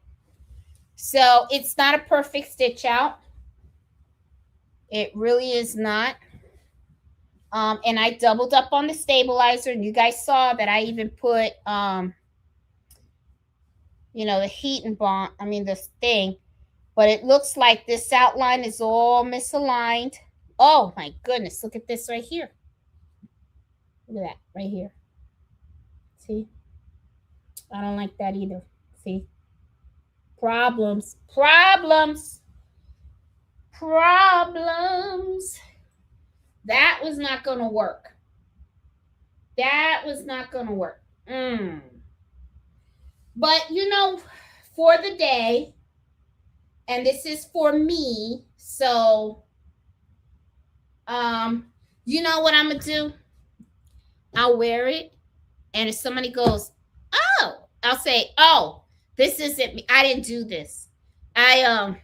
So it's not a perfect stitch out. It really is not. And I doubled up on the stabilizer, and you guys saw that I even put the heat and bond, I mean, this thing, but it looks like this outline is all misaligned. Oh my goodness, look at this right here. Look at that right here. See? I don't like that either. See? Problems. Problems. Problems. That was not going to work. That was not going to work. But, for the day, and this is for me, so, you know what I'm going to do? I'll wear it, and if somebody goes, oh, I'll say, oh, this isn't me. I didn't do this. I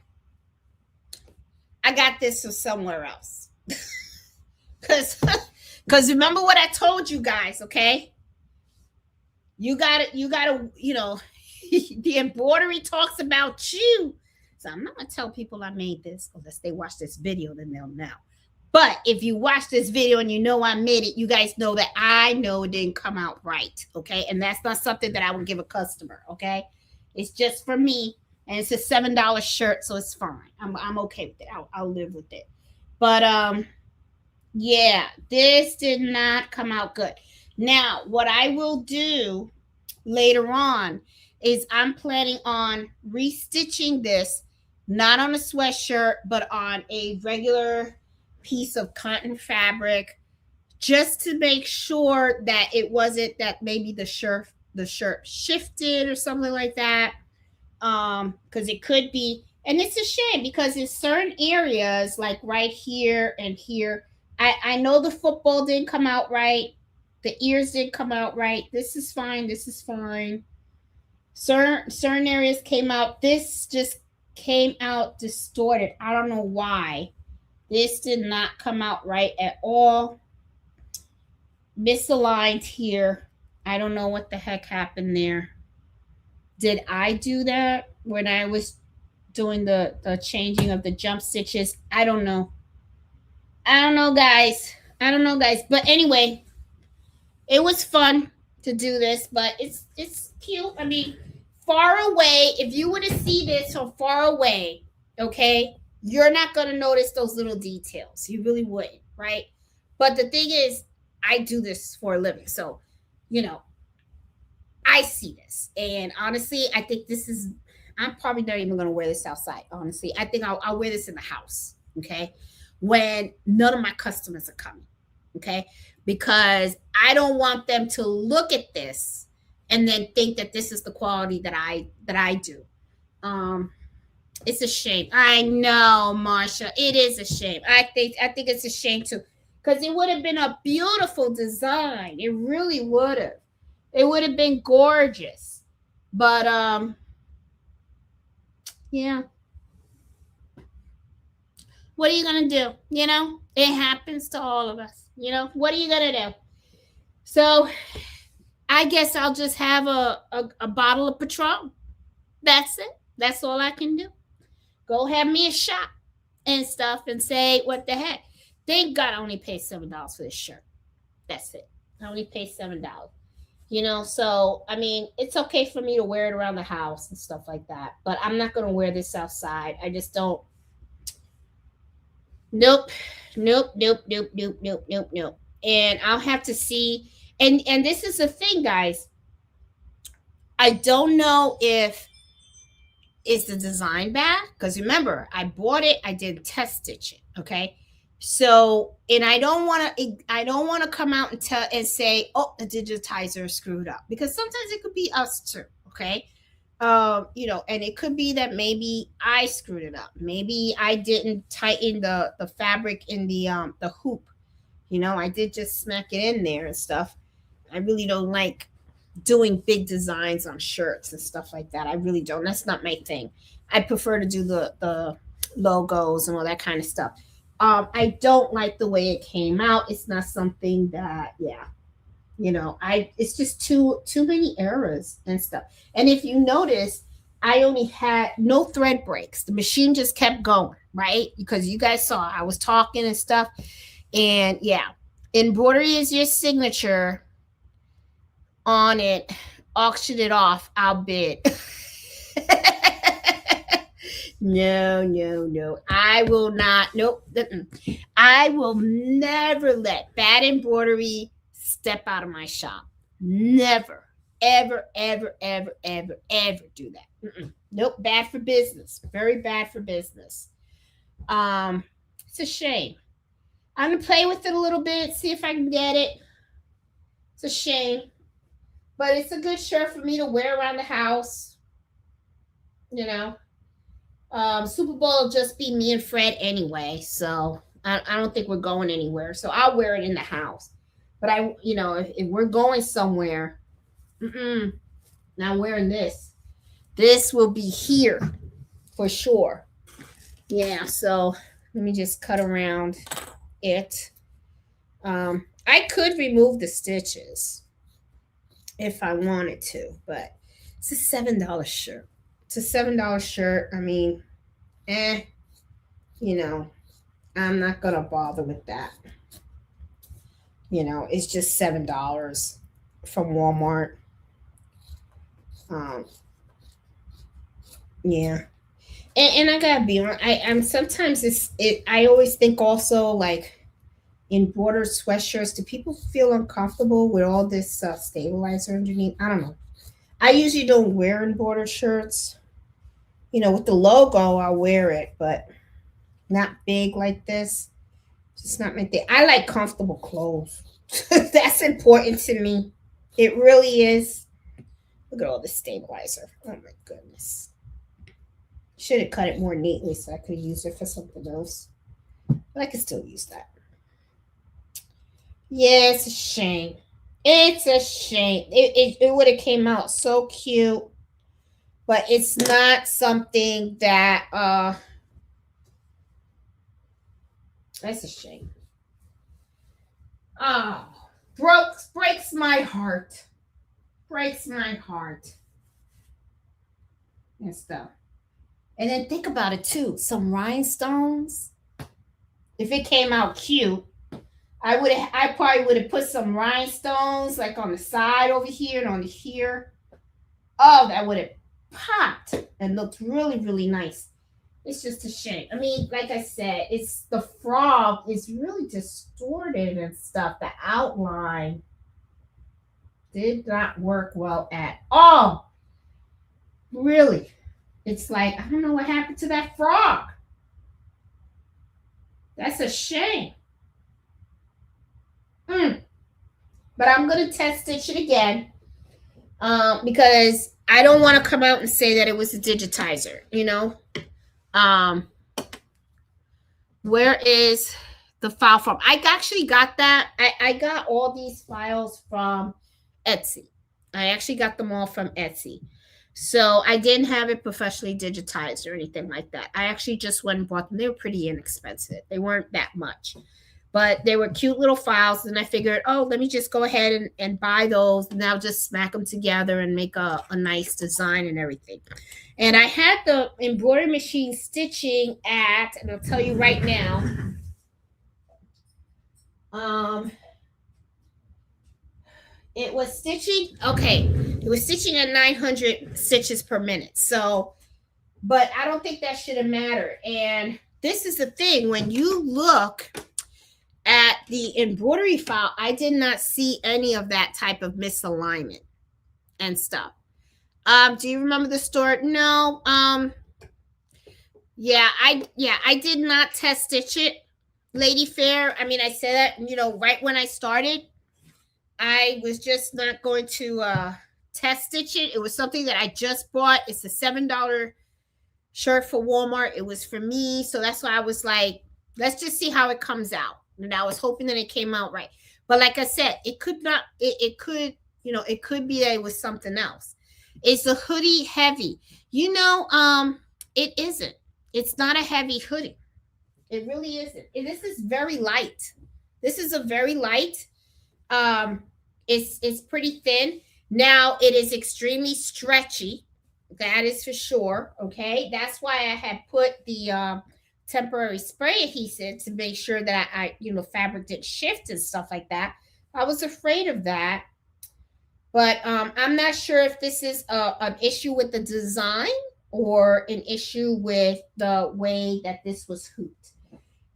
got this from somewhere else. Because remember what I told you guys, okay? You gotta, the embroidery talks about you. So I'm not gonna tell people I made this unless they watch this video, then they'll know. But if you watch this video and you know I made it, you guys know that I know it didn't come out right, okay? And that's not something that I would give a customer, okay? It's just for me, and it's a $7 shirt, so it's fine. I'm okay with it. I'll live with it. But yeah, this did not come out good. Now, what I will do later on is I'm planning on restitching this, not on a sweatshirt, but on a regular piece of cotton fabric, just to make sure that it wasn't that maybe the shirt shifted or something like that. Because it could be, and it's a shame because in certain areas, like right here and here, I know the football didn't come out right. The ears didn't come out right. This is fine. This is fine. Certain areas came out. This just came out distorted. I don't know why. This did not come out right at all. Misaligned here. I don't know what the heck happened there. Did I do that when I was doing the changing of the jump stitches? I don't know. I don't know, guys. But anyway, it was fun to do this, but it's cute. I mean, far away, if you were to see this from far away, okay, you're not going to notice those little details. You really wouldn't, right? But the thing is, I do this for a living. So, I see this. And honestly, I think this is, I'm probably not even going to wear this outside. Honestly, I think I'll wear this in the house. Okay. When none of my customers are coming. Okay. Because I don't want them to look at this and then think that this is the quality that I do. It's a shame. I know, Marsha. It is a shame. I think it's a shame too. Because it would have been a beautiful design. It really would have. It would have been gorgeous. But yeah. What are you gonna do? It happens to all of us. What are you gonna do? So I guess I'll just have a bottle of Patron. That's it. That's all I can do. Go have me a shot and stuff and say, what the heck? Thank God I only paid $7 for this shirt. That's it. I only paid $7. So I mean, it's okay for me to wear it around the house and stuff like that, but I'm not going to wear this outside. I just don't. Nope. And I'll have to see. And this is the thing, guys. I don't know if it's the design bad, because remember, I bought it, I did test stitch it, okay? So, and I don't want to come out and say, oh, the digitizer screwed up, because sometimes it could be us too, okay? And it could be that maybe I screwed it up. Maybe I didn't tighten the fabric in the hoop. I did just smack it in there and stuff. I really don't like doing big designs on shirts and stuff like that. I really don't. That's not my thing. I prefer to do the logos and all that kind of stuff. I don't like the way it came out. It's not something that, it's just too many errors and stuff. And if you notice, I only had no thread breaks. The machine just kept going, right? Because you guys saw I was talking and stuff. And yeah, embroidery is your signature on it. Auction it off, I'll bid. No. I will not. Nope. I will never let bad embroidery step out of my shop. Never, ever do that. Nope. Bad for business. Very bad for business. It's a shame. I'm gonna play with it a little bit, see if I can get it. It's a shame, but it's a good shirt for me to wear around the house. You know. Super Bowl will just be me and Fred anyway, so I don't think we're going anywhere. So I'll wear it in the house. But if we're going somewhere, not wearing this. This will be here for sure. Yeah. So let me just cut around it. I could remove the stitches if I wanted to, but it's a $7 shirt. It's a $7 shirt. I mean, I'm not gonna bother with that. It's just $7 from Walmart. Yeah, and I gotta be on. I'm sometimes I always think also like embroidered sweatshirts. Do people feel uncomfortable with all this stabilizer underneath? I don't know. I usually don't wear embroidered shirts. With the logo, I'll wear it, but not big like this. Just not my thing. I like comfortable clothes. That's important to me. It really is. Look at all the stabilizer. Oh my goodness. Should have cut it more neatly so I could use it for something else. But I can still use that. Yeah, it's a shame. It's a shame. It would have came out so cute. But it's not something that that's a shame. Oh, breaks my heart. Breaks my heart. And stuff. And then think about it too. Some rhinestones. If it came out cute, I probably would have put some rhinestones like on the side over here and on here. Oh, that would have popped and looked really, really nice. It's just a shame. I mean, like I said, it's the frog is really distorted and stuff. The outline did not work well at all. Really. It's like, I don't know what happened to that frog. That's a shame. But I'm going to test stitch it again because I don't want to come out and say that it was a digitizer, Where is the file from? I actually got that. I got all these files from Etsy. I actually got them all from Etsy. So I didn't have it professionally digitized or anything like that. I actually just went and bought them. They were pretty inexpensive. They weren't that much. But they were cute little files, and I figured, let me just go ahead and buy those, and I'll just smack them together and make a nice design and everything. And I had the embroidery machine stitching at, and I'll tell you right now, it was stitching at 900 stitches per minute. So, but I don't think that should have mattered. And this is the thing, when you look at the embroidery file, I did not see any of that type of misalignment and stuff. Do you remember the story? No. I did not test stitch it, Lady Fair. I mean, I said that, right when I started, I was just not going to test stitch it. It was something that I just bought. It's a $7 shirt for Walmart. It was for me. So that's why I was like, let's just see how it comes out. And I was hoping that it came out right. But like I said, it could not, it could, it could be that it was something else. Is the hoodie heavy? It isn't. It's not a heavy hoodie. It really isn't. This is very light. This is a very light. It's pretty thin. Now it is extremely stretchy. That is for sure. Okay. That's why I had put the temporary spray adhesive to make sure that I fabric didn't shift and stuff like that. I was afraid of that. But I'm not sure if this is an issue with the design or an issue with the way that this was hooped.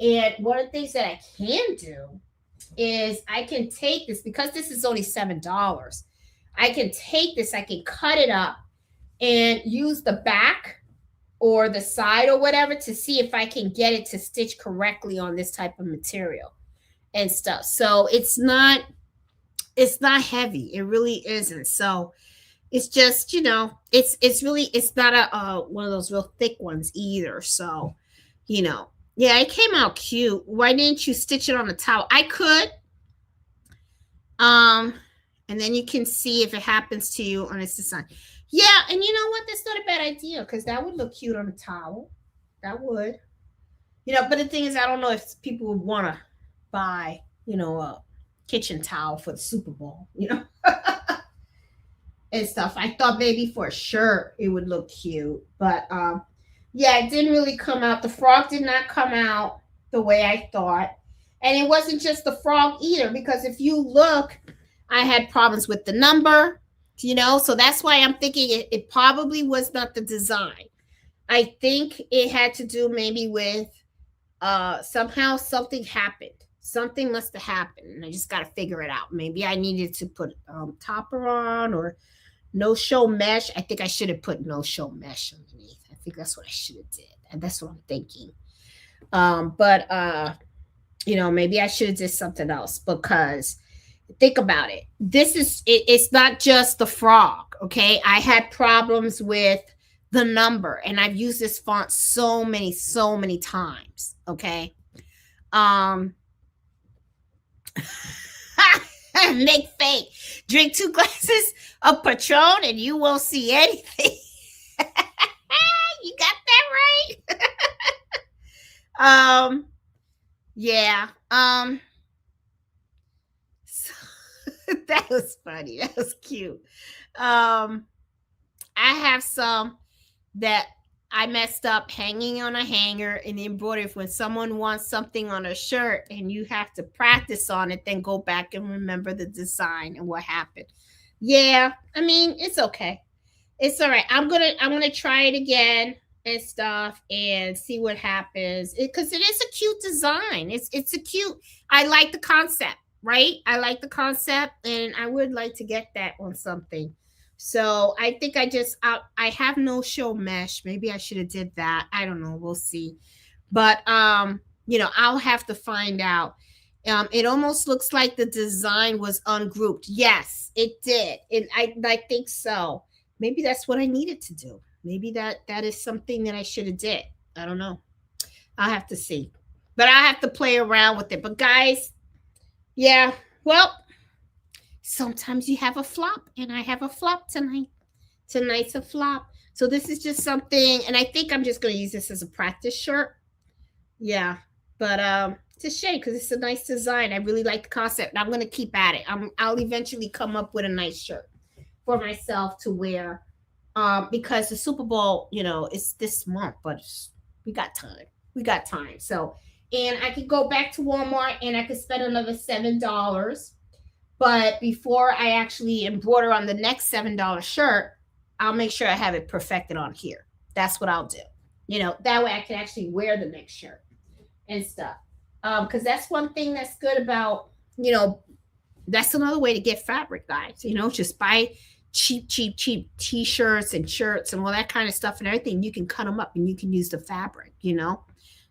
And one of the things that I can do is I can take this, because this is only $7. I can take this, I can cut it up and use the back or the side or whatever to see if I can get it to stitch correctly on this type of material and stuff. So it's not heavy. It really isn't. So it's just, it's not a one of those real thick ones either. So, yeah, it came out cute. Why didn't you stitch it on the towel? I could. And then you can see if it happens to you on its design. Yeah, and you know what? That's not a bad idea, because that would look cute on a towel. That would. But the thing is, I don't know if people would want to buy, a kitchen towel for the Super Bowl, and stuff. I thought maybe for a shirt it would look cute, but yeah, it didn't really come out. The frog did not come out the way I thought. And it wasn't just the frog either, because if you look, I had problems with the number, so that's why I'm thinking it probably was not the design. I think it had to do maybe with somehow something happened. Something must have happened, and I just got to figure it out. Maybe I needed to put topper on, or no show mesh. I think I should have put no show mesh underneath. I think that's what I should have did, and that's what I'm thinking. But maybe I should have did something else, because think about it. It's not just the frog, okay? I had problems with the number, and I've used this font so many times, okay? Make fake. Drink 2 glasses of Patron and you won't see anything. You got that right? Yeah. So, that was funny. That was cute. I have some that I messed up hanging on a hanger in the embroidery. When someone wants something on a shirt and you have to practice on it, then go back and remember the design and what happened. Yeah, I mean, it's okay. It's all right. I'm gonna try it again and stuff and see what happens. Because it is a cute design. It's a cute. I like the concept, right? I like the concept, and I would like to get that on something. So I think I have no show mesh. Maybe I should have did that. I don't know. We'll see. But I'll have to find out. It almost looks like the design was ungrouped. Yes, it did. And I think so. Maybe that's what I needed to do. Maybe that is something that I should have did. I don't know. I'll have to see. But I have to play around with it. But guys, yeah, well, sometimes you have a flop, and I have a flop tonight. Tonight's a flop. So this is just something, and I think I'm just going to use this as a practice shirt. Yeah, but it's a shame, because it's a nice design. I really like the concept, and I'm going to keep at it. I'll eventually come up with a nice shirt for myself to wear, because the Super Bowl, it's this month, but we got time. We got time. So, and I could go back to Walmart and I could spend another $7. But before I actually embroider on the next $7 shirt, I'll make sure I have it perfected on here. That's what I'll do. That way I can actually wear the next shirt and stuff. Because that's one thing that's good about, that's another way to get fabric, guys. Just buy cheap t-shirts and shirts and all that kind of stuff and everything. You can cut them up and you can use the fabric.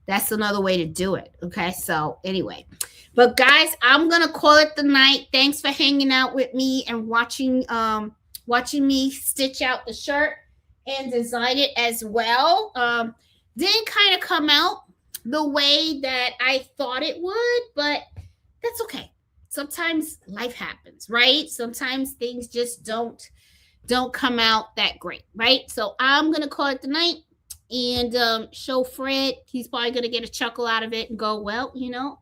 That's another way to do it. Okay, so anyway, but guys, I'm gonna call it the night. Thanks for hanging out with me and watching me stitch out the shirt and design it as well. Didn't kind of come out the way that I thought it would, but that's okay. Sometimes life happens, right? Sometimes things just don't come out that great, right? So I'm gonna call it the night and show Fred. He's probably gonna get a chuckle out of it and go, well,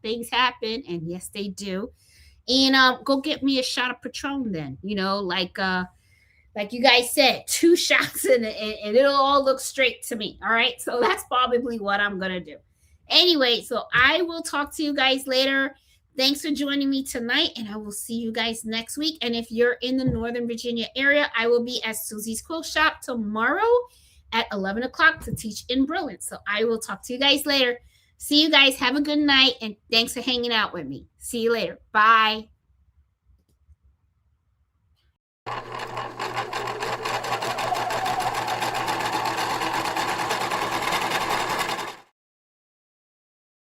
things happen, and yes, they do. And go get me a shot of Patron then, like you guys said, 2 shots and it'll all look straight to me. All right, so that's probably what I'm gonna do. Anyway, so I will talk to you guys later. Thanks for joining me tonight, and I will see you guys next week. And if you're in the Northern Virginia area, I will be at Susie's Quilt Shop tomorrow at 11 o'clock to teach Embrilliance. So I will talk to you guys later. See you guys. Have a good night. And thanks for hanging out with me. See you later. Bye.